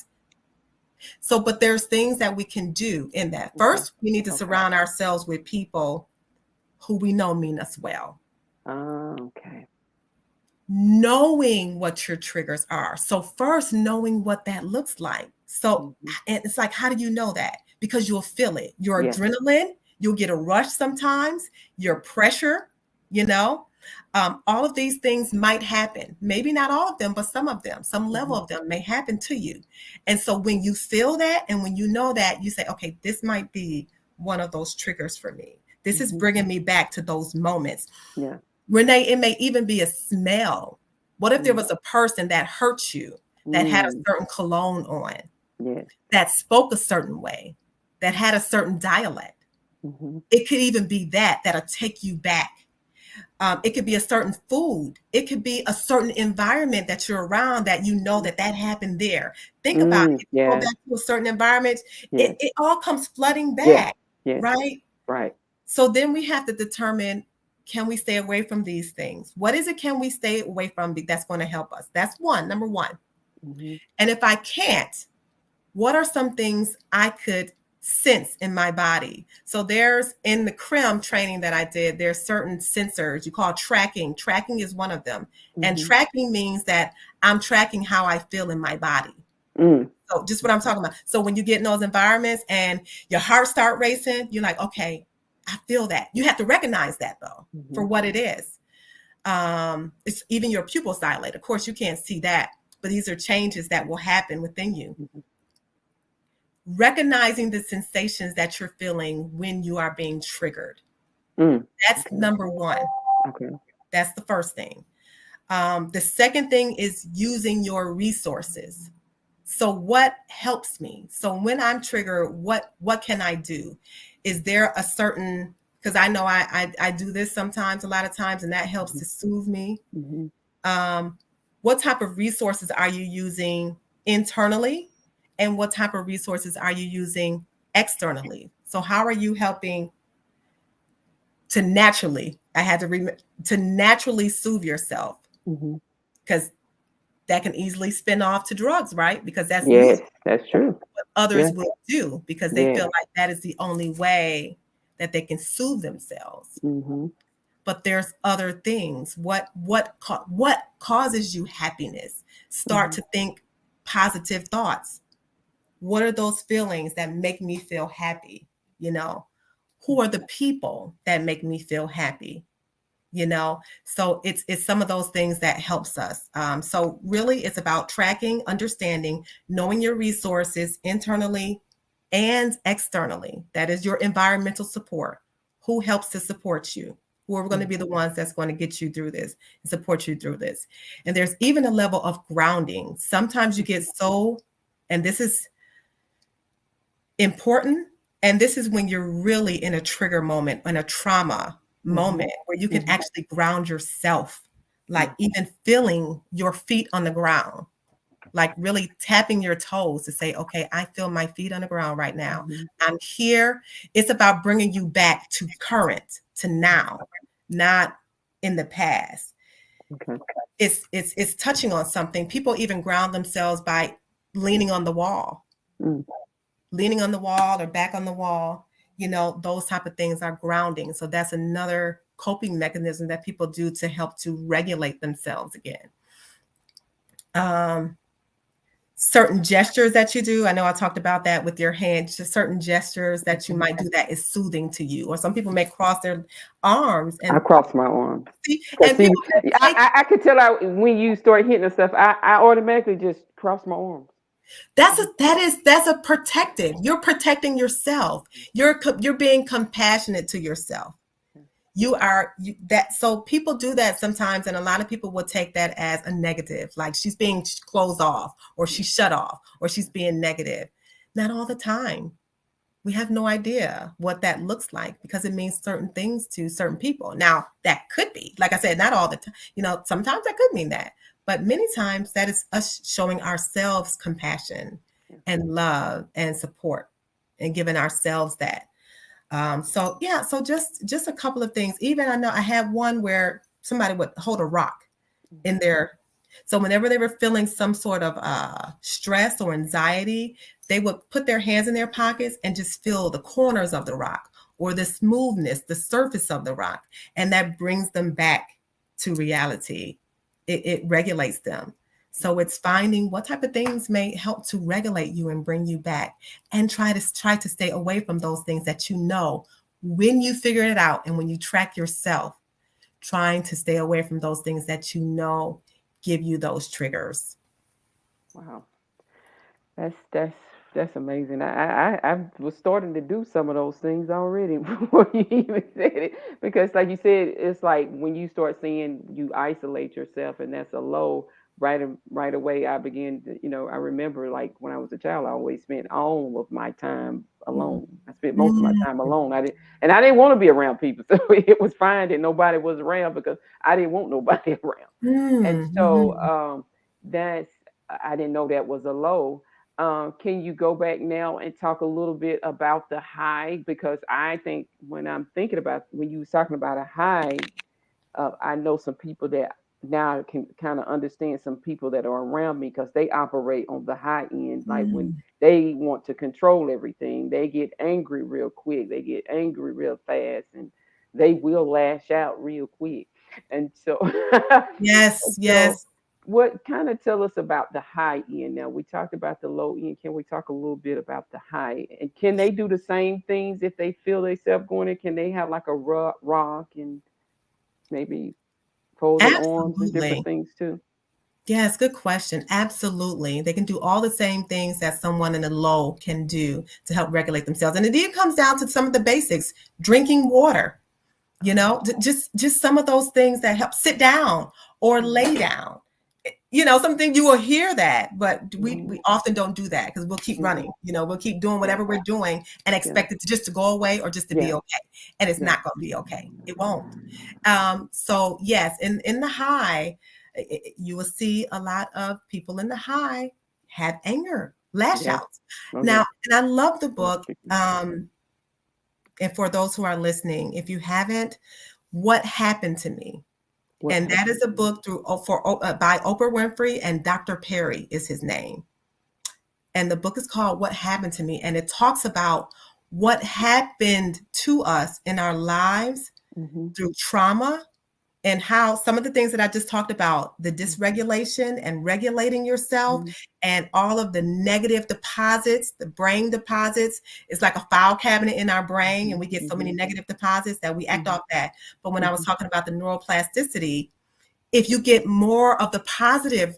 So, but there's things that we can do in that. Okay. First, we need to Okay. surround ourselves with people who we know mean us well, Okay. knowing what your triggers are. So, first, knowing what that looks like. So, Mhm. and it's like, how do you know that? Because you'll feel it. Your Yes. adrenaline, you'll get a rush sometimes, your pressure, you know. All of these things might happen. Maybe not all of them, but some of them, some level Mhm. of them may happen to you. And so, when you feel that and when you know that, you say, okay, this might be one of those triggers for me. This is Mhm. bringing me back to those moments. Yeah. Renee, it may even be a smell. What if there Mm. was a person that hurt you, that had a Mm. certain cologne on, Yes. that spoke a certain way, that had a certain dialect? Mhm. It could even be that'll take you back. It could be a certain food. It could be a certain environment that you're around that you know that happened there. Think about it. Mm. If you go Yes. back to a certain environment, Yes. it all comes flooding Yes. back, Yes. right? Right. So then we have to determine, can we stay away from these things? What is it can we stay away from that's going to help us? That's number one. Mhm. And if I can't, what are some things I could sense in my body? So there's in the CREM training that I did, there's certain sensors you call tracking. Tracking is one of them. And Mhm. tracking means that I'm tracking how I feel in my body. Mm. So just what I'm talking about. So when you get in those environments and your heart start racing, you're like, okay, I feel that. You have to recognize that though for Mhm. what it is. It's even your pupils dilate. Of course, you can't see that, but these are changes that will happen within you. Mhm. Recognizing the sensations that you're feeling when you are being triggered. Mm. That's Okay. number one. Okay. That's the first thing. The second thing is using your resources. So what helps me? So when I'm triggered, what can I do? Is there a certain, because I know I do this sometimes, a lot of times, and that helps Mhm. to soothe me. Mhm. Um, what type of resources are you using internally, and what type of resources are you using externally? So how are you helping to naturally? I had to to naturally soothe yourself, Mhm. because that can easily spin off to drugs, right? Because that's Yes, usually that's true. what others Yeah. will do, because they Yeah. feel like that is the only way that they can soothe themselves. Mhm. But there's other things. What causes you happiness? Start Mhm. to think positive thoughts. What are those feelings that make me feel happy? You know, who are the people that make me feel happy? You know, so it's some of those things that helps us. So really it's about tracking, understanding, knowing your resources internally and externally. That is your environmental support. Who helps to support you? Who are going to Mhm. be the ones that's going to get you through this and support you through this? And there's even a level of grounding. Sometimes you get so, and this is important. And this is when you're really in a trigger moment, in a trauma Mhm. moment, where you can Mhm. actually ground yourself, like Mhm. even feeling your feet on the ground, like really tapping your toes to say, okay, I feel my feet on the ground right now. Mhm. I'm here. It's about bringing you back to current, to now, not in the past. Okay. It's touching on something. People even ground themselves by leaning on the wall, Mm. leaning on the wall or back on the wall. You know, those type of things are grounding. So that's another coping mechanism that people do to help to regulate themselves again. Um, Certain gestures that you do. I know I talked about that with your hand, just certain gestures that you Mhm. might do that is soothing to you. Or some people may cross their arms I and cross my arms. see, Cause and see, people may take I could tell when you start hitting the stuff, I automatically just cross my arms. Mhm. that's a protective. You're protecting yourself. You're being compassionate to yourself. That, so people do that sometimes, and a lot of people will take that as a negative, like she's being closed off, or she's shut off, or she's being negative. Not all the time. We have no idea what that looks like, because it means certain things to certain people. Now, that could be, like I said, not all the time. You know, sometimes that could mean that, but many times that is us showing ourselves compassion Yeah. and love and support, and giving ourselves that. So yeah, so just a couple of things. Even I know I had one where somebody would hold a rock in Mhm. their, so whenever they were feeling some sort of stress or anxiety, they would put their hands in their pockets and just feel the corners of the rock, or the smoothness, the surface of the rock, and that brings them back to reality. It regulates them. So it's finding what type of things may help to regulate you and bring you back, and try to stay away from those things that you know, when you figure it out and when you track yourself, trying to stay away from those things that you know give you those triggers. Wow. That's amazing. I was starting to do some of those things already before you even said it. Because like you said, it's like when you start seeing you isolate yourself, and that's a low. Right away, I began to, I remember like when I was a child, I always spent all of my time alone. I spent most of my Mm, time alone. I didn't want to be around people, so it was fine that nobody was around, because I didn't want nobody around. And mm, so mhm. that's I didn't know that was a low. Can you go back now and talk a little bit about the high? Because I think when I'm thinking about when you was talking about a high, I know some people that now can kind of understand some people that are around me, because they operate on the high end. Like when Mm. they want to control everything, they get angry real quick, they get angry real fast, and they will lash out real quick. And so, Yes, so yes. what kind of tell us about the high end now? We talked about the low end. Can we talk a little bit about the high? And can they do the same things if they feel themselves going in? Can they have like a rock and maybe folded arms and different Absolutely. things too? Yes, good question. Absolutely. They can do all the same things that someone in the low can do to help regulate themselves. And it even comes down to some of the basics, drinking water, just some of those things that help. Sit down or lay down. Something you will hear that, but we Mhm. often don't do that because we'll keep Mhm. running. We'll keep doing Yeah. whatever we're doing and Yeah. expect it to just to go away or just to be Yeah. okay. And it's Yeah. not going to be okay. It won't. So yes, in the high, you will see a lot of people in the high have anger, lash Yes. outs. Oh yeah. Now, and I love the Yes, book. you do. And for those who are listening, if you haven't, What Happened to Me? What And that is happened a to you? book by Oprah Winfrey, and Dr. Perry is his name. And the book is called What Happened to Me, and it talks about what happened to us in our lives Mm-hmm. through trauma, and how some of the things that I just talked about, the dysregulation and regulating yourself, Mm-hmm. and all of the negative deposits, the brain deposits. It's like a file cabinet in our brain, and we get so Mm-hmm. many negative deposits that we act Mm-hmm. off that. But when I was Mm-hmm. talking about the neuroplasticity, if you get more of the positive,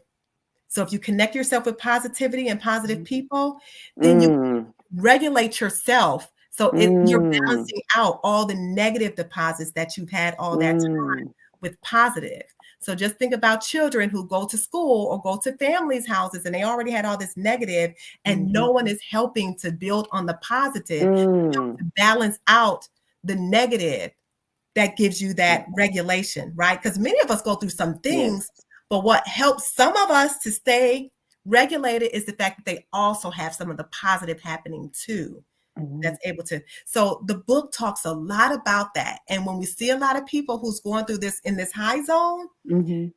so if you connect yourself with positivity and positive people, then you Mm. regulate yourself. So you're Mm. balancing out all the negative deposits that you've had all that Mm. with positive. So just think about children who go to school or go to families' houses and they already had all this negative, and Mm-hmm. no one is helping to build on the positive, Mm. to balance out the negative that gives you Yeah. that regulation, right? Because many of us go through some Yes. things, but what helps some of us to stay regulated is the fact that they also have some of the positive happening too, Mm-hmm. that's able to. So the book talks a lot about that. And when we see a lot of people who's going through this in this high zone, Mm-hmm.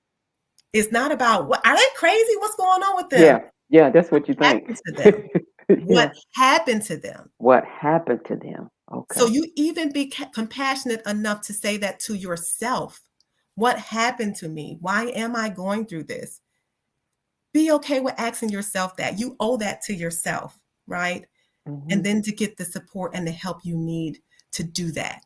it's not about what are they crazy? What's going on with them? Yeah. Yeah. That's What what you think. happened to them? What Yeah. happened to them? What happened to them? So Okay. you even be compassionate enough to say that to yourself. What happened to me? Why am I going through this? Be okay with asking yourself that. You owe that to yourself, right? Mm-hmm. And then to get the support and the help you need to do that.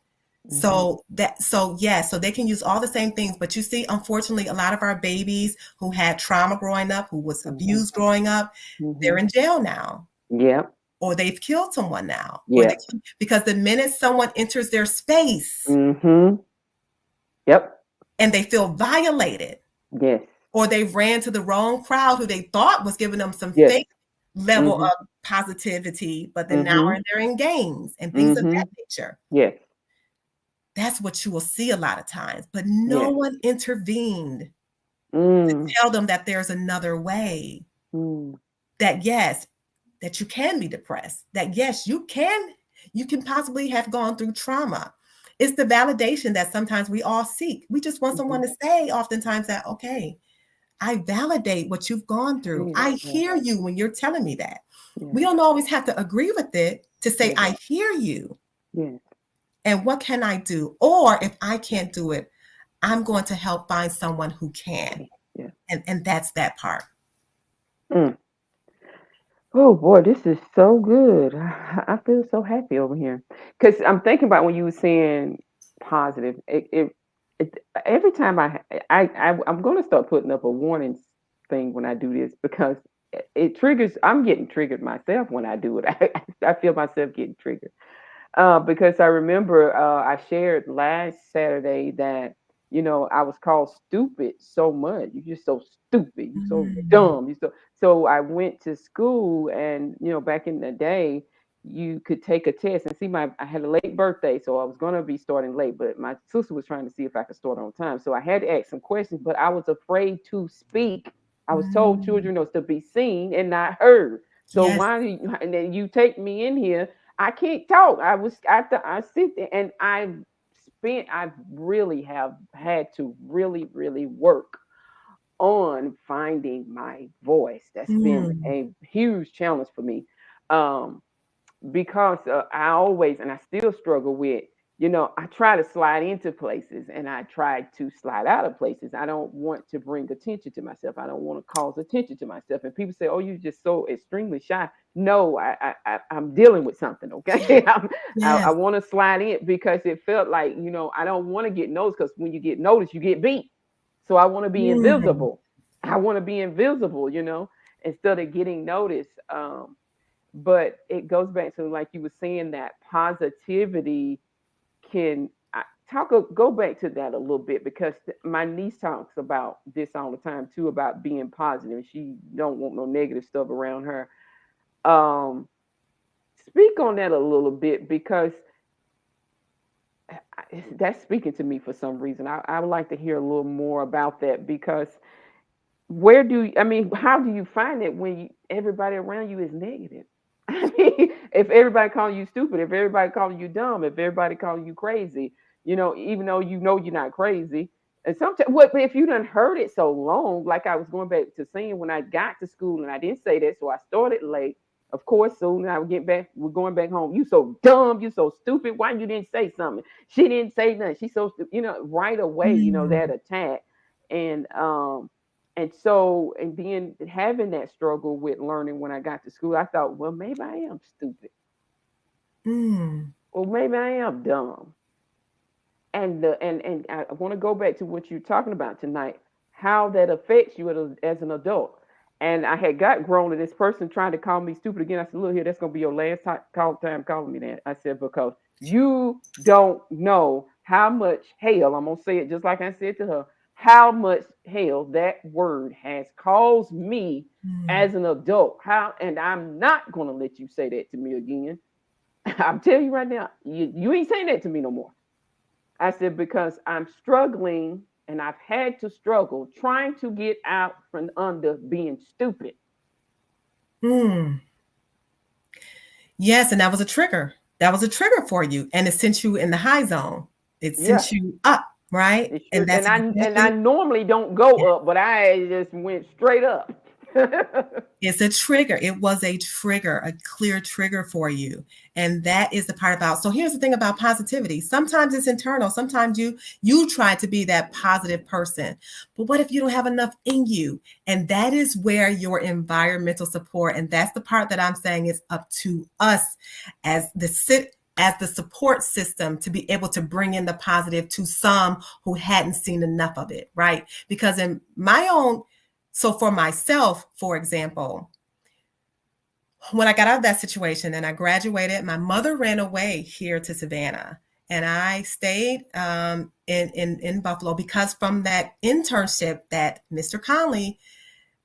Mm-hmm. So they can use all the same things, but you see, unfortunately, a lot of our babies who had trauma growing up, who was Mm-hmm. abused growing up, Mm-hmm. they're in jail now, Yep. or they've killed someone now, Yep. because the minute someone enters their space Mm-hmm. Yep. and they feel violated, Yes. or they ran to the wrong crowd who they thought was giving them some Yes. fake level Mm-hmm. of positivity, but then now Mm-hmm. they're in gangs and things of Mm-hmm. that nature. Yes. That's what you will see a lot of times, but no Yes. one intervened to Mm. tell them that there's another way, Mm. that yes, that you can be depressed, that yes, you can possibly have gone through trauma. It's the validation that sometimes we all seek. We just want Mm-hmm. someone to say oftentimes that, okay, I validate what you've gone through. Yeah. I Yeah. hear you when you're telling me that. Yeah. We don't always have to agree with it to say, Yeah. I hear you. Yes. And what can I do? Or if I can't do it, I'm going to help find someone who can. Okay. Yeah. And that's that part. Mm. Oh boy, this is so good. I feel so happy over here because I'm thinking about when you were saying positive. It every time I'm going to start putting up a warning thing when I do this because it triggers. I'm getting triggered myself when I do it. I feel myself getting triggered. Because I remember I shared last Saturday that I was called stupid so much. You're just so stupid. You're so Mm. dumb. You so I went to school, and back in the day, you could take a test and see I had a late birthday, so I was gonna be starting late, but my sister was trying to see if I could start on time. So I had to ask some questions, but I was afraid to speak. I was told Mm. children was to be seen and not heard. So Yes. why do you, and then you take me in here, I can't talk. I sit there and I really have had to really, really work on finding my voice. That's been Mm. a huge challenge for me. Um, because I always, and I still struggle with, I try to slide into places and I try to slide out of places. I don't want to bring attention to myself. I don't want to cause attention to myself. And people say, "Oh, you're just so extremely shy." No, I'm dealing with something. Okay, I Yes. want to slide in because it felt like I don't want to get noticed because when you get noticed, you get beat. So I want to be Mm. invisible I want to be invisible, instead of getting noticed. But it goes back to, like you were saying, that positivity can go back to that a little bit, because my niece talks about this all the time too, about being positive. She don't want no negative stuff around her. Um, Speak on that a little bit, because that's speaking to me for some reason. I would like to hear a little more about that, because how do you find it when everybody around you is negative? I mean, if everybody calling you stupid, if everybody calling you dumb, if everybody calling you crazy, even though you're not crazy. And sometimes, what if you done heard it so long? Like I was going back to saying, when I got to school, and I didn't say that, so I started late. Of course, soon I would get back. We're going back home. You so dumb. You so stupid. Why you didn't say something? She didn't say nothing. She's so stupid. Right away. That Mm, attack, and and then having that struggle with learning when I got to school, I thought, well, maybe I am stupid, mm, or maybe I am dumb. And I want to go back to what you're talking about tonight, how that affects you as an adult. And I had got grown, and this person trying to call me stupid again. I said, look here, that's gonna be your last time calling me that. I said, because you don't know how much hell, I'm gonna say it just like I said to her, how much hell that word has caused me mm, as an adult. And I'm not gonna let you say that to me again. I'm telling you right now, you ain't saying that to me no more. I said, because I'm struggling, and I've had to struggle trying to get out from under being stupid. mm. Yes, and that was a trigger. That was a trigger for you, and it sent you in the high zone. It Yeah, sent you up, right? it And should. that's And I exactly. normally don't go up, but I just went straight up. It's a trigger. It was a trigger, a clear trigger for you. And that is the part about. So here's the thing about positivity. Sometimes it's internal. Sometimes you try to be that positive person. But what if you don't have enough in you? And that is where your environmental support, and that's the part that I'm saying is up to us as the support system to be able to bring in the positive to some who hadn't seen enough of it, right? Because in my own so for myself, for example, when I got out of that situation and I graduated, my mother ran away here to Savannah, and I stayed in Buffalo because from that internship that Mr. Conley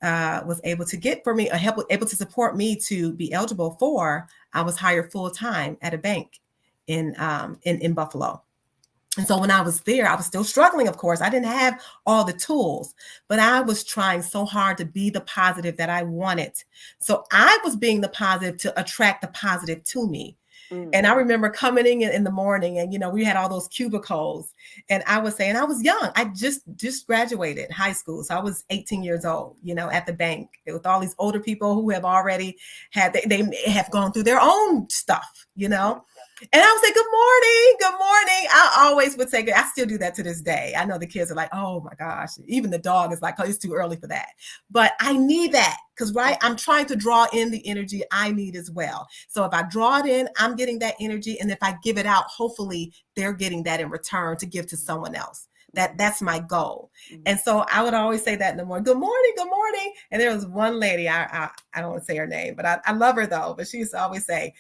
was able to get for me, able to support me to be eligible for, I was hired full time at a bank in Buffalo. And so when I was there, I was still struggling, of course. I didn't have all the tools, but I was trying so hard to be the positive that I wanted. So I was being the positive to attract the positive to me. And I Hmm. remember coming in the morning, and we had all those cubicles, and I was saying I was young. I just graduated high school, so I was 18 years old. At the bank with all these older people who have already they have gone through their own stuff. Yeah. And I would say, good morning, good morning. I always would say, I still do that to this day. I know the kids are like, oh my gosh. Even the dog is like, oh, it's too early for that. But I need that because, right, I'm trying to draw in the energy I need as well. So if I draw it in, I'm getting that energy. And if I give it out, hopefully they're getting that in return to give to someone else. That's my goal. Hmm. And so I would always say that in the morning, good morning, good morning. And there was one lady, I don't want to say her name, but I love her though. But she used to always say,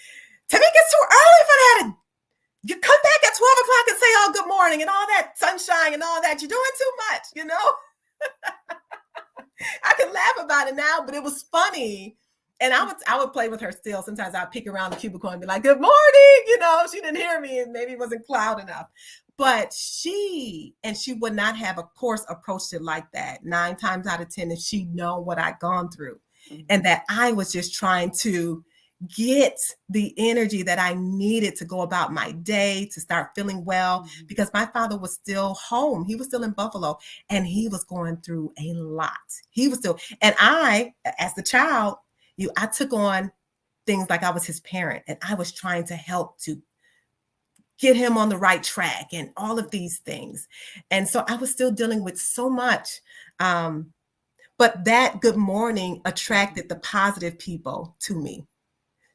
Tamika, it's too early for that. You come back at 12 o'clock and say, oh, good morning and all that sunshine and all that. You're doing too much. I can laugh about it now, but it was funny. And I would play with her still. Sometimes I'd peek around the cubicle and be like, good morning. She didn't hear me and maybe it wasn't loud enough. But she would not have, of course, approached it like that. 9 times out of 10, if she'd known what I'd gone through and Hmm. that I was just trying to get the energy that I needed to go about my day, to start feeling well, Hmm. because my father was still home. He was still in Buffalo and he was going through a lot. He was still, and I, as the child, I took on things like I was his parent and I was trying to help to get him on the right track and all of these things. And so I was still dealing with so much. Um, but that good morning attracted the positive people to me.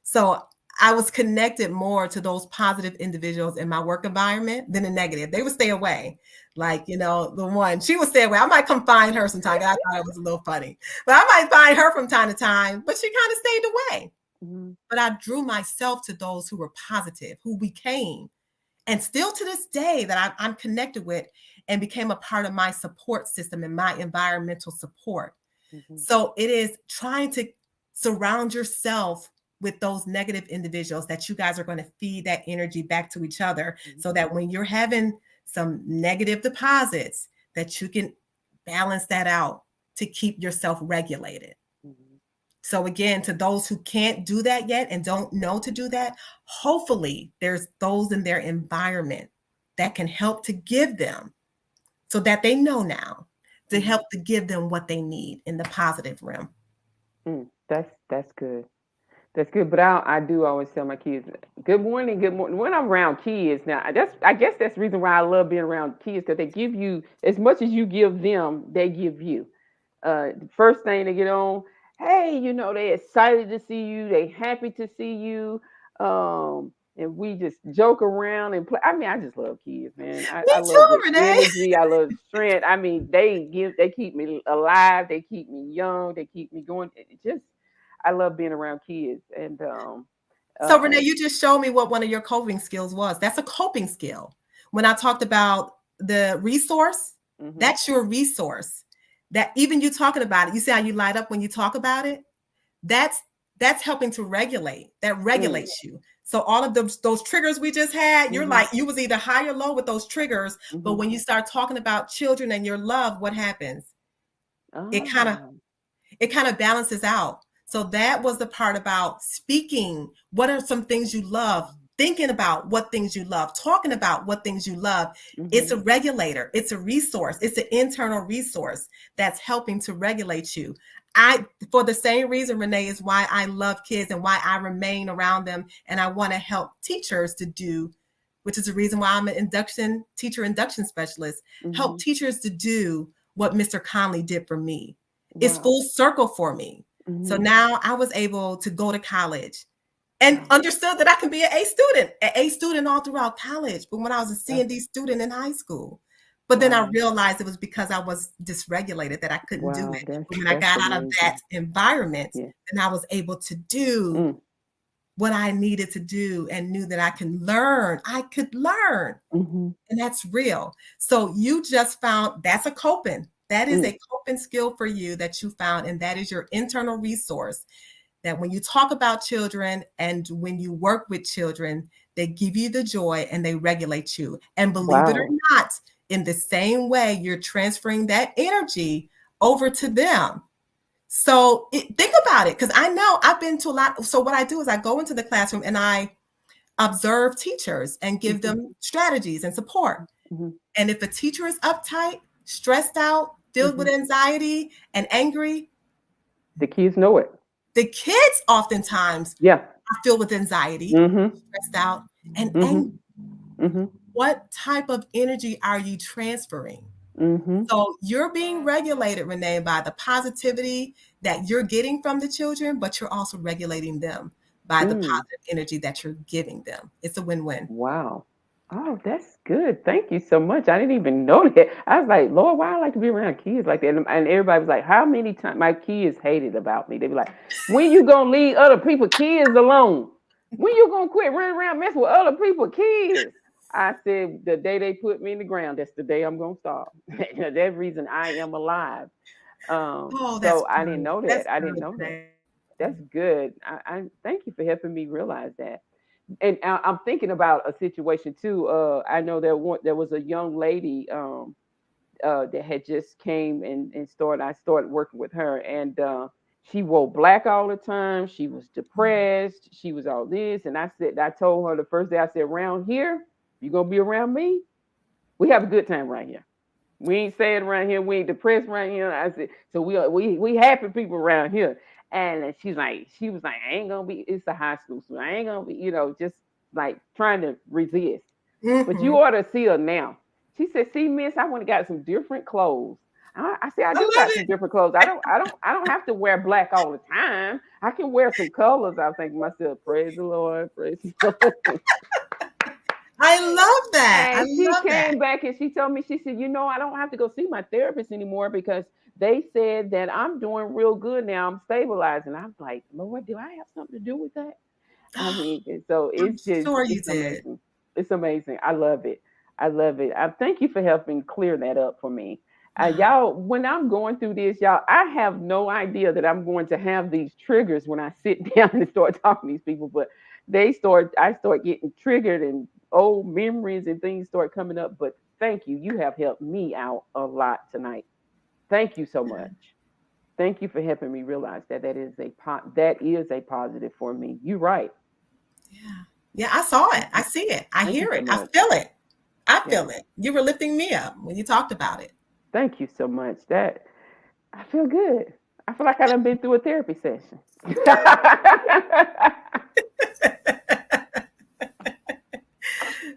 So I was connected more to those positive individuals in my work environment than the negative. They would stay away. Like, the one, she would stay away. I might come find her sometime. I thought it was a little funny. But I might find her from time to time, but she kind of stayed away. Mm-hmm. But I drew myself to those who were positive, who became, and still to this day that I'm connected with, and became a part of my support system and my environmental support. Mm-hmm. So it is trying to surround yourself with those negative individuals that you guys are going to feed that energy back to each other, so that when you're having some negative deposits, that you can balance that out to keep yourself regulated. Mm-hmm. So again, to those who can't do that yet and don't know to do that, hopefully there's those in their environment that can help to give them, so that they know now, to Mm-hmm. help to give them what they need in the positive realm. That's good. That's good. But I do always tell my kids, good morning, good morning. When I'm around kids now, I guess that's the reason why I love being around kids, because they give you as much as you give them, they give you. The first thing they get on, hey, they excited to see you, they happy to see you. And we just joke around and play. I mean, I just love kids, man. Me I love too, the Renee. energy, I love the strength. I mean, they keep me alive, they keep me young, they keep me going. It just I love being around kids. And So uh Renee, you just showed me what one of your coping skills was. That's a coping skill. When I talked about the resource, mhm, that's your resource. That even you talking about it, you see how you light up when you talk about it? That's that's helping to regulate. That mm, regulates you. So all of those triggers we just had, you're mhm, like, you was either high or low with those triggers. But mhm. when you start talking about children and your love, what happens? It kind of Ah. it kind of balances out. So that was the part about speaking. What are some things you love? Thinking about what things you love, talking about what things you love. It's Mhm, a regulator, it's a resource, it's an internal resource that's helping to regulate you. For the same reason, Renee, is why I love kids and why I remain around them. And I want to help teachers to do, which is the reason why I'm an teacher induction specialist, help mhm. teachers to do what Mr. Conley did for me. It's Wow. full circle for me. So Mhm. now I was able to go to college and Wow. understood that I can be an A student all throughout college. But when I was a That's C&D student in high school, but then I wow. realized it was because I was dysregulated that I couldn't do Wow. it. That's But when I that's got out of that amazing. environment, Yeah. then I was able to do Mm. what I needed to do and knew that I can learn. I could learn. Mhm. And that's real. So you just found that's a coping. That is Mm. a coping skill for you that you found, and that is your internal resource. That when you talk about children and when you work with children, they give you the joy and they regulate you. And believe it or Wow. not, in the same way, you're transferring that energy over to them. So think about it, because I know I've been to a lot. So what I do is I go into the classroom and I observe teachers and give Mhm. them strategies and support. Mhm. And if a teacher is uptight, stressed out, filled with Mhm. anxiety and angry, The kids know it. the kids oftentimes Yeah. are filled with anxiety, Mhm. stressed out, and angry. Mhm. Mhm. What type of energy are you transferring? Mhm. So you're being regulated, Renee, by the positivity that you're getting from the children, but you're also regulating them by the Mm. positive energy that you're giving them. It's a win-win. Wow. Oh, that's good. Thank you so much. I didn't even know that. I was like, Lord, why I like to be around kids like that? And everybody was like, how many times my kids hated about me? They be like, when you gonna leave other people kids alone? When you gonna quit running around messing with other people kids? I said, the day they put me in the ground, that's the day I'm gonna stop. That reason I am alive. Oh, that's So I didn't good. know That's that. I didn't good, know that. Renee. That's good. I thank you for helping me realize that. And I'm thinking about a situation too. I know there was a young lady that had just came and started. I started working with her, and she wore black all the time. She was depressed. She was all this, and I told her the first day. I said, around here, you're gonna be around me. We have a good time right here. We ain't sad around here. We ain't depressed around here. I said, so we happy people around here. And she was like, I ain't gonna be. It's a high school student. I ain't gonna be, just like trying to resist. But you Mhm. ought to see her now. She said, see, miss, I went and got some different clothes. I see. I I do love got some different clothes. I don't have to wear black all the time. I can wear some colors. I think to myself, praise the Lord, praise the Lord. I love that. I And she love that. came back and she told me, she said, I don't have to go see my therapist anymore because they said that I'm doing real good now. I'm stabilizing. I'm like, Lord, do I have something to do with that? I mean, so I'm it's just, sure you it's did. amazing. It's amazing. I love it. I love it. I thank you for helping clear that up for me. Y'all, when I'm going through this, y'all, I have no idea that I'm going to have these triggers when I sit down and start talking to these people, but I start getting triggered and old memories and things start coming up. But thank you. You have helped me out a lot tonight. Thank you so much. Thank you for helping me realize that that is a positive for me. You're right. Yeah. Yeah, I saw it. Thank I you. see it. I Thank you hear so it. I much. feel it. I Yeah. feel it. You were lifting me up when you talked about it. Thank you so much. That I feel good. I feel like I done been through a therapy session.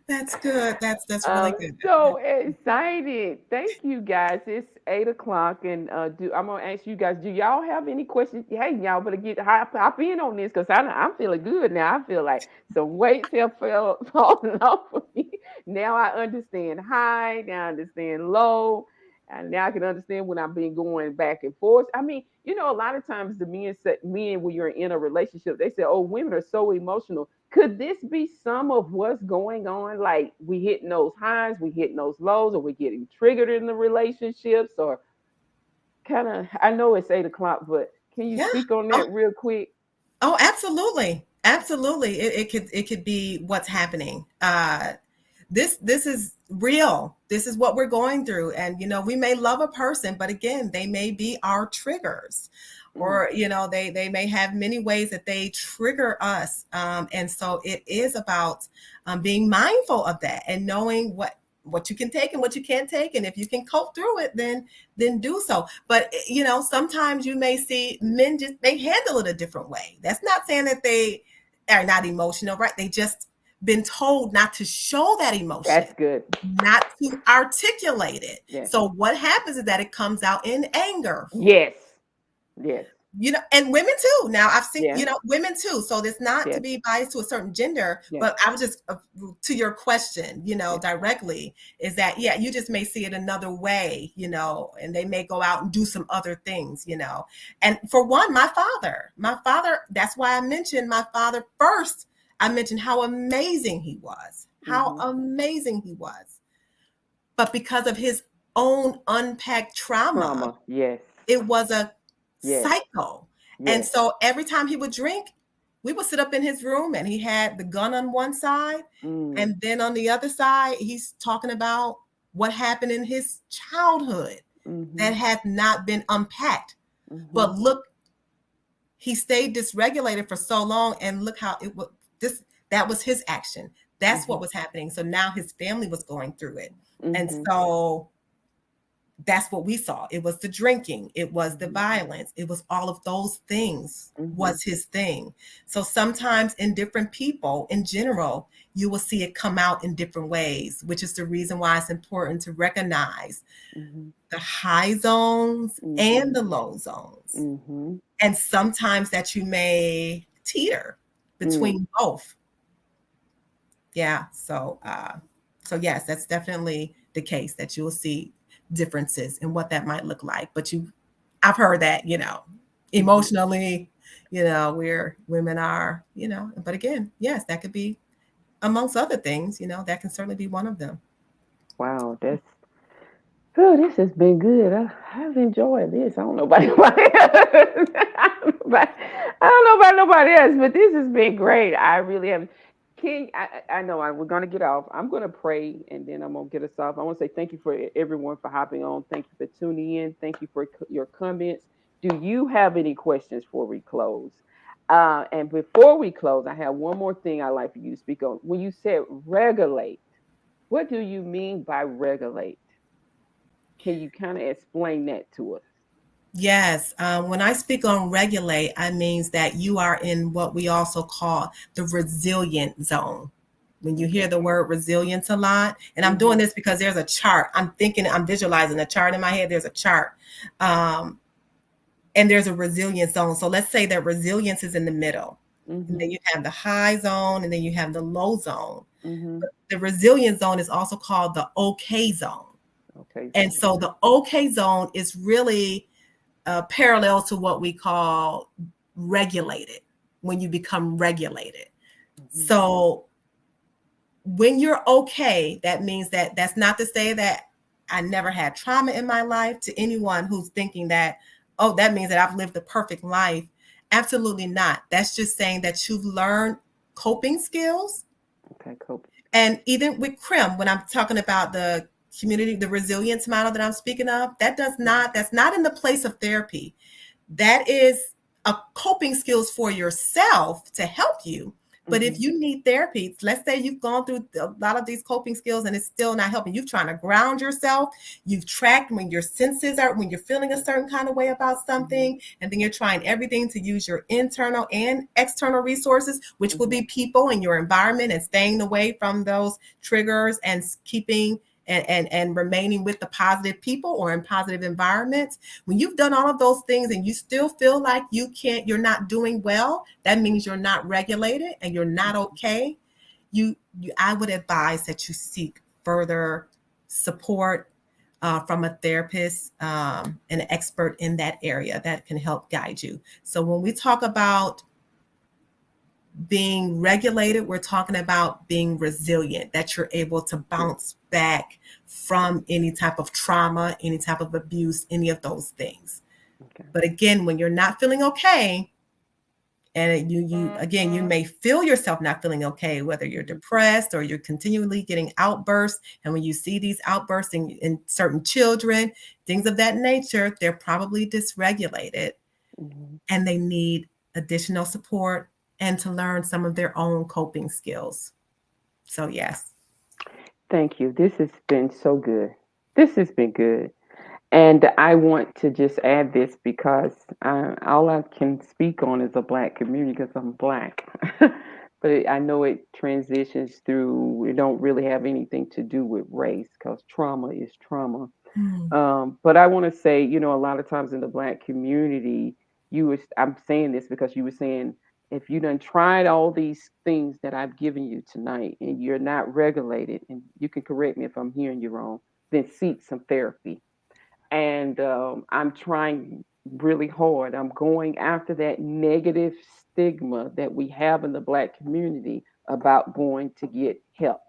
That's good. That's really I'm good. so excited. Thank you guys. It's 8 o'clock, and I'm gonna ask you guys. Do y'all have any questions? Hey, y'all better get hop in on this because I'm feeling good now. I feel like some weights have fallen off of me. Now I understand high. Now I understand low. And now I can understand when I've been going back and forth. I mean, a lot of times the men when you're in a relationship, they say, "Oh, women are so emotional." Could this be some of what's going on? Like we hitting those highs, we hitting those lows, or we getting triggered in the relationships, or kind of. I know it's 8 o'clock, but can you Yeah. speak on Oh, that real quick? oh, absolutely. Absolutely. It could be what's happening. This is real. This is what we're going through. And we may love a person, but again, they may be our triggers. Mm, Or they may have many ways that they trigger us, and so it is about being mindful of that and knowing what you can take and what you can't take, and if you can cope through it, then do so. But sometimes you may see men just they handle it a different way. That's not saying that they are not emotional, right? They just been told not to show that emotion, that's good. not to articulate it. Yes, So what happens is that it comes out in anger. yes, yes, And women too. Now I've seen, yeah, women too. So it's not to yes, be biased to a certain gender, yes, but I was just to your question, yes. directly, is that, yeah, you just may see it another way, and they may go out and do some other things. And for one, my father, that's why I mentioned my father first. I mentioned how amazing he was, how Mm-hmm. amazing he was. But because of his own unpacked trauma, Trauma. Yes, it was a yes, cycle. And yes. so every time he would drink, we would sit up in his room and he had the gun on one side. Mm, And then on the other side, he's talking about what happened in his childhood mm-hmm. that had not been unpacked. Mm-hmm. But look, he stayed dysregulated for so long. And look how it was that was his action. That's Mm-hmm. what was happening. So now his family was going through it. And Mm-hmm. so that's what we saw. It was the drinking, it was the Mm-hmm. violence, it was all of those things Mm-hmm. was his thing. So sometimes in different people in general, you will see it come out in different ways, which is the reason why it's important to recognize Mm-hmm. the high zones and Mm-hmm. the low zones. Mm-hmm. And sometimes that you may teeter Mm. between both. Yeah. So yes, that's definitely the case that you'll see differences in what that might look like. But I've heard that, Mm-hmm. emotionally, where women are, but again, yes, that could be amongst other things, that can certainly be one of them. Wow, this has been good. I've enjoyed this. I don't know about anybody else. I don't know about nobody else, but this has been great. I really have. King, I know we're gonna get off. I'm gonna pray and then I'm gonna get us off. I want to say thank you for everyone for hopping on. Thank you for tuning in. Thank you for your comments. Do you have any questions before we close? And before we close, I have one more thing I'd like for you to speak on. When you said regulate, what do you mean by regulate? Can you kind of explain that to us? Yes, when I speak on regulate, I means that you are in what we also call the resilient zone. When you hear Okay. the word resilience a lot, and I'm doing Mhm. this because there's a chart. I'm thinking, I'm visualizing a chart in my head. There's a chart. Um, and there's a resilience zone. So let's say that resilience is in the middle. And then Mhm. you have the high zone and then you have the low zone. Mhm. The resilience zone is also called the okay zone. Okay. And So so the okay zone is really parallel to what we call regulated, when you become regulated. mhm. So when you're okay, that means that that's not to say that I never had trauma in my life. To anyone who's thinking that, oh, that means that I've lived a perfect life. Absolutely not. That's just saying that you've learned coping skills. Okay. Cool. And even with CRIM, when I'm talking about the community, the resilience model that I'm speaking of, that's not in the place of therapy. That is a coping skills for yourself to help you. But if Mhm. you need therapy, let's say you've gone through a lot of these coping skills and it's still not helping, you're trying to ground yourself, you've tracked when your senses are, when you're feeling a certain kind of way about Mhm. something, and then you're trying everything to use your internal and external resources, which will Mhm. be people in your environment, and staying away from those triggers and keeping and remaining with the positive people or in positive environments. When you've done all of those things and you still feel like you're not doing well, that means you're not regulated and you're not okay. I would advise that you seek further support from a therapist, an expert in that area that can help guide you. So when we talk about being regulated, we're talking about being resilient, that you're able to Good. bounce back from any type of trauma, any type of abuse, any of those things. Okay. But again, when you're not feeling okay, and you again, you may feel yourself not feeling okay, whether you're Mhm. depressed or you're continually getting outbursts. And when you see these outbursts in certain children, things of that nature, they're probably dysregulated Mhm. and they need additional support and to learn some of their own coping skills. So yes. Thank you. This has been so good. This has been good. And I want to just add this because all I can speak on is a black community because I'm black. But I know it transitions through, it don't really have anything to do with race because trauma is trauma. Mm. But I want to say, a lot of times in the black community, I'm saying this because you were saying, if you done tried all these things that I've given you tonight and you're not regulated, and you can correct me if I'm hearing you wrong, then seek some therapy. And I'm trying really hard. I'm going after that negative stigma that we have in the black community about going to get help,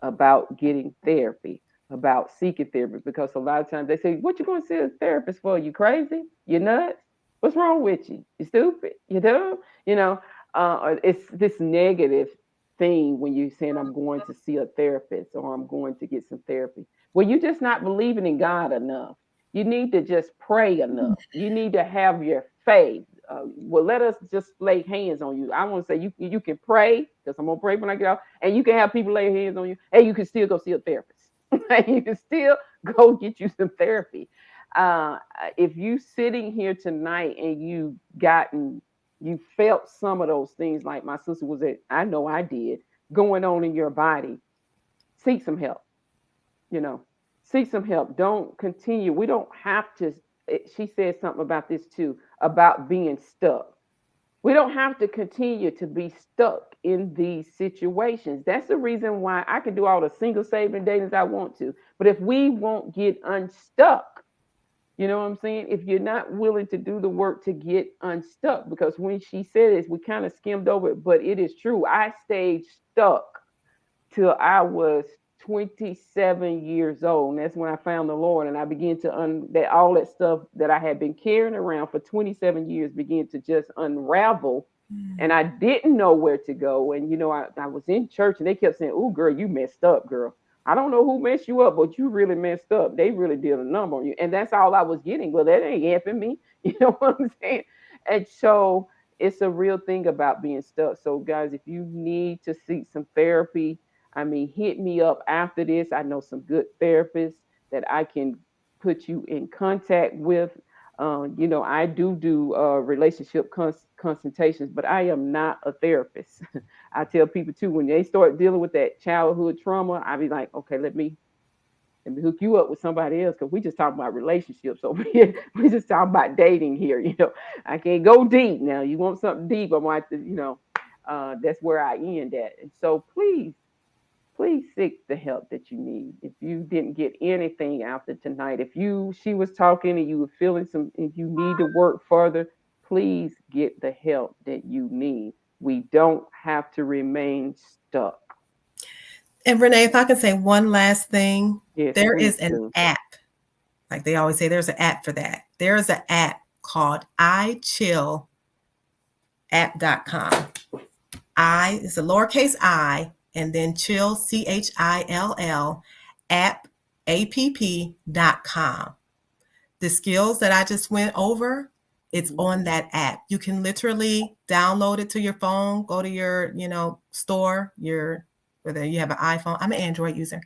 about getting therapy, about seeking therapy. Because a lot of times they say, "What you going to see a therapist for? You crazy? You nuts? What's wrong with you? You stupid? You dumb?" You know, it's this negative thing when you're saying, "I'm going to see a therapist" or "I'm going to get some therapy." Well, you're just not believing in God enough. You need to just pray enough. You need to have your faith. Well, let us just lay hands on you. I want to say you can pray because I'm gonna pray when I get out, and you can have people lay hands on you, and you can still go see a therapist. And you can still go get you some therapy. Uh, if you sitting here tonight and you felt some of those things like my sister was at, I know I did, going on in your body, seek some help you know seek some help. Don't continue. We don't have to. She said something about this too, about being stuck. We don't have to continue to be stuck in these situations. That's the reason why I can do all the single saving datings I want to, but if we won't get unstuck, you know what I'm saying, if you're not willing to do the work to get unstuck, because when she said this we kind of skimmed over it, but it is true. I stayed stuck till I was 27 years old. And that's when I found the Lord, and I began to that all that stuff that I had been carrying around for 27 years began to just unravel. And I didn't know where to go. And I was in church and they kept saying, "Oh, girl, you messed up, girl. I don't know who messed you up, but you really messed up. They really did a number on you." And that's all I was getting. Well, that ain't helping me. You know what I'm saying? And so it's a real thing about being stuck. So, guys, if you need to seek some therapy, I mean, hit me up after this. I know some good therapists that I can put you in contact with. I do relationship consultations, but I am not a therapist. I tell people too, when they start dealing with that childhood trauma, I be like, okay, let me hook you up with somebody else because we just talking about relationships over here. We just talking about dating here. I can't go deep now. You want something deep? I'm like, that's where I end at. And so please seek the help that you need. If you didn't get anything after tonight, if she was talking and you were feeling some, if you need to work further, please get the help that you need. We don't have to remain stuck. And Renee, if I can say one last thing, Yes, there please is an do. app. Like they always say, there's an app for that. There is an app called iChillapp.com. I is a lowercase I and then chill, CHILL, app.com. The skills that I just went over, it's Mhm. on that app. You can literally download it to your phone, go to your, store, whether you have an iPhone. I'm an Android user.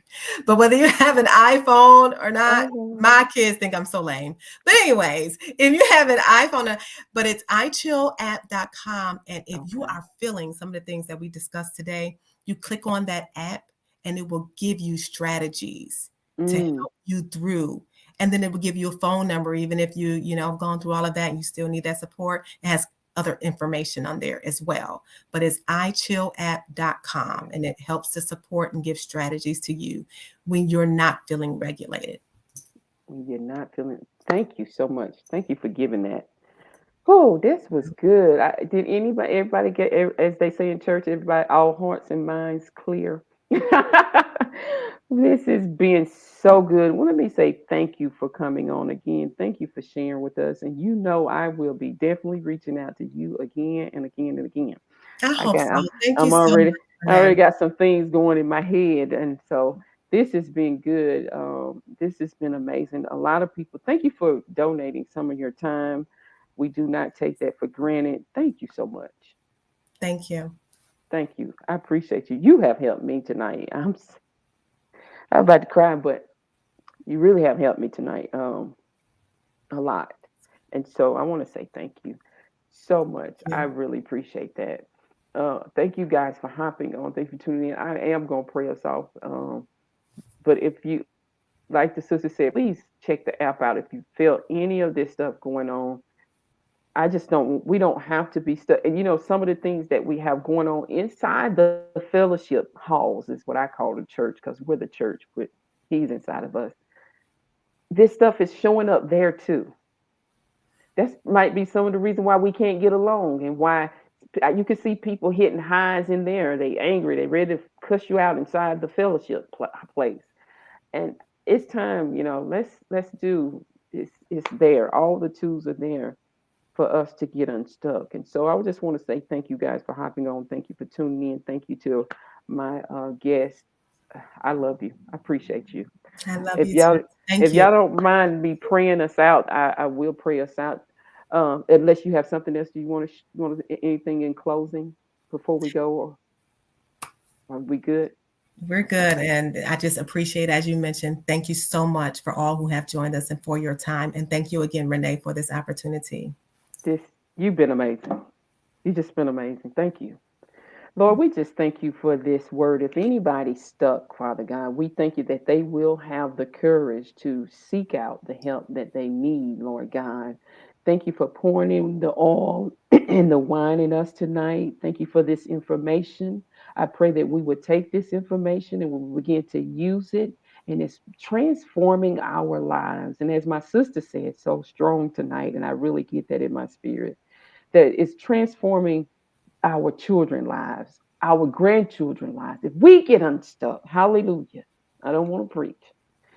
But whether you have an iPhone or not, Oh, my kids think I'm so lame. But anyways, if you have an iPhone, but it's ichillapp.com. And if you okay. are feeling some of the things that we discussed today, you click on that app and it will give you strategies to Mm. help you through, and then it will give you a phone number even if have gone through all of that and you still need that support. It has other information on there as well, but it's ichillapp.com, and it helps to support and give strategies to you when you're not feeling regulated. You're not feeling. Thank you so much. Thank you for giving that. Oh, this was good. Did everybody get, as they say in church, everybody, all hearts and minds clear? This has been so good. Well, let me say thank you for coming on again. Thank you for sharing with us. And I will be definitely reaching out to you again and again and again. I I hope got, so. I'm, Thank you I'm so already, much, I already Renee. got some things going in my head, and so this has been good. This has been amazing. A lot of people, thank you for donating some of your time. We do not take that for granted. Thank you so much. Thank you. Thank you. I appreciate you. You have helped me tonight. I'm about to cry, but you really have helped me tonight. A lot. And so I want to say thank you so much. Thank I you. really appreciate that. Thank you guys for hopping on. Thank you for tuning in. I am going to pray us off. But if you, like the sister said, please check the app out if you feel any of this stuff going on. We don't have to be stuck. And some of the things that we have going on inside the fellowship halls is what I call the church because we're the church, but he's inside of us. This stuff is showing up there too. That might be some of the reason why we can't get along and why you can see people hitting highs in there. They angry. They ready to cuss you out inside the fellowship place. And it's time, let's do. It's there. All the tools are there for us to get unstuck. And so I just want to say thank you guys for hopping on. Thank you for tuning in. Thank you to my guests. I love you. I appreciate you. I love If you too. y'all Thank if you. y'all don't mind me praying us out, I will pray us out. Unless you have something else you want anything in closing before we go, or are we good? We're Okay. good. And I just appreciate, as you mentioned, thank you so much for all who have joined us and for your time. And thank you again, Renee, for this opportunity. This You've been amazing. You just been amazing. Thank you. Lord, we just thank you for this word. If anybody's stuck, Father God, we thank you that they will have the courage to seek out the help that they need, Lord God. Thank you for pouring in the oil and the wine in us tonight. Thank you for this information. I pray that we would take this information and we will begin to use it, and it's transforming our lives. And as my sister said so strong tonight, and I really get that in my spirit, that it's transforming our children lives, our grandchildren lives. If we get unstuck, hallelujah. I don't want to preach,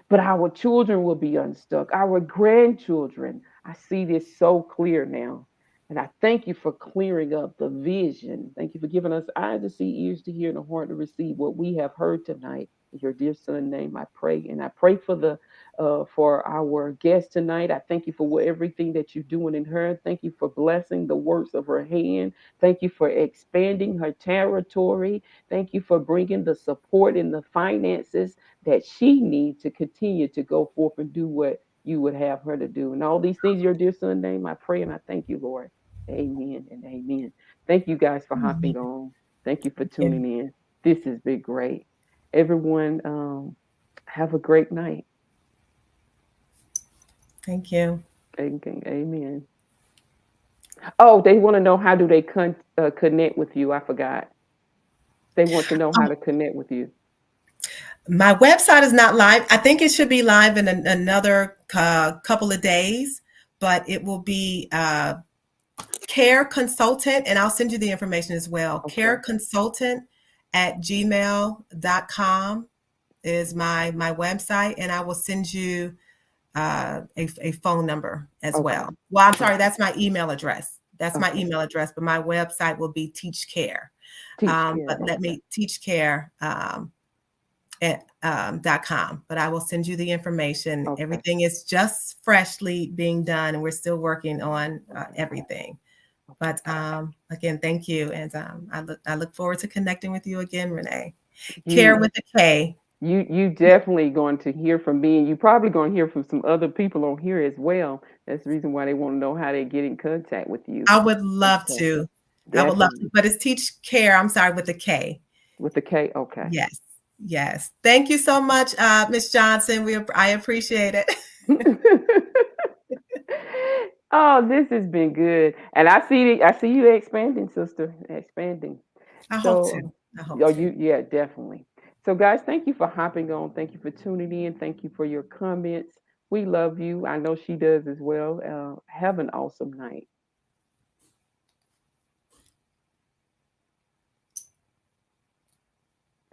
but our children will be unstuck. Our grandchildren, I see this so clear now. And I thank you for clearing up the vision. Thank you for giving us eyes to see, ears to hear, and a heart to receive what we have heard tonight. In your dear son name, I pray. And I pray for our guest tonight. I thank you for everything that you're doing in her. Thank you for blessing the works of her hand. Thank you for expanding her territory. Thank you for bringing the support and the finances that she needs to continue to go forth and do what you would have her to do. And all these things your dear son name, I pray and I thank you, Lord. Amen and amen. Thank you guys for Amen. hopping on. Thank you for Thank you. tuning in. This has been great. Everyone, have a great night. Thank you. Amen. Oh, they want to know how do they connect with you. I forgot. They want to know how to connect with you. My website is not live. I think it should be live in another couple of days, but it will be care consultant, and I'll send you the information as well. Care Okay. consultant at gmail.com is my website, and I will send you a phone number as Okay. well. Well, I'm sorry, Okay. that's my email address. That's my Okay. email address, but my website will be Teach Care. Teach care. But let Okay. me Teach Care at .com. But I will send you the information. Okay. Everything is just freshly being done, and we're still working on everything. Okay. But again, thank you, and I look forward to connecting with you again, Renee. Care You with a K. you definitely going to hear from me, and you probably going to hear from some other people on here as well. That's the reason why they want to know how they get in contact with you. I would And love so to. I would love to, definitely but it's Teach Care. I'm sorry, with a K. with the K. Okay. Yes, yes. Thank you so much, Miss Johnson. I appreciate it. Oh, this has been good, and I see you expanding, sister, expanding. I hope to. So, I hope oh, to. yeah, definitely. So, guys, thank you for hopping on. Thank you for tuning in. Thank you for your comments. We love you. I know she does as well. Have an awesome night.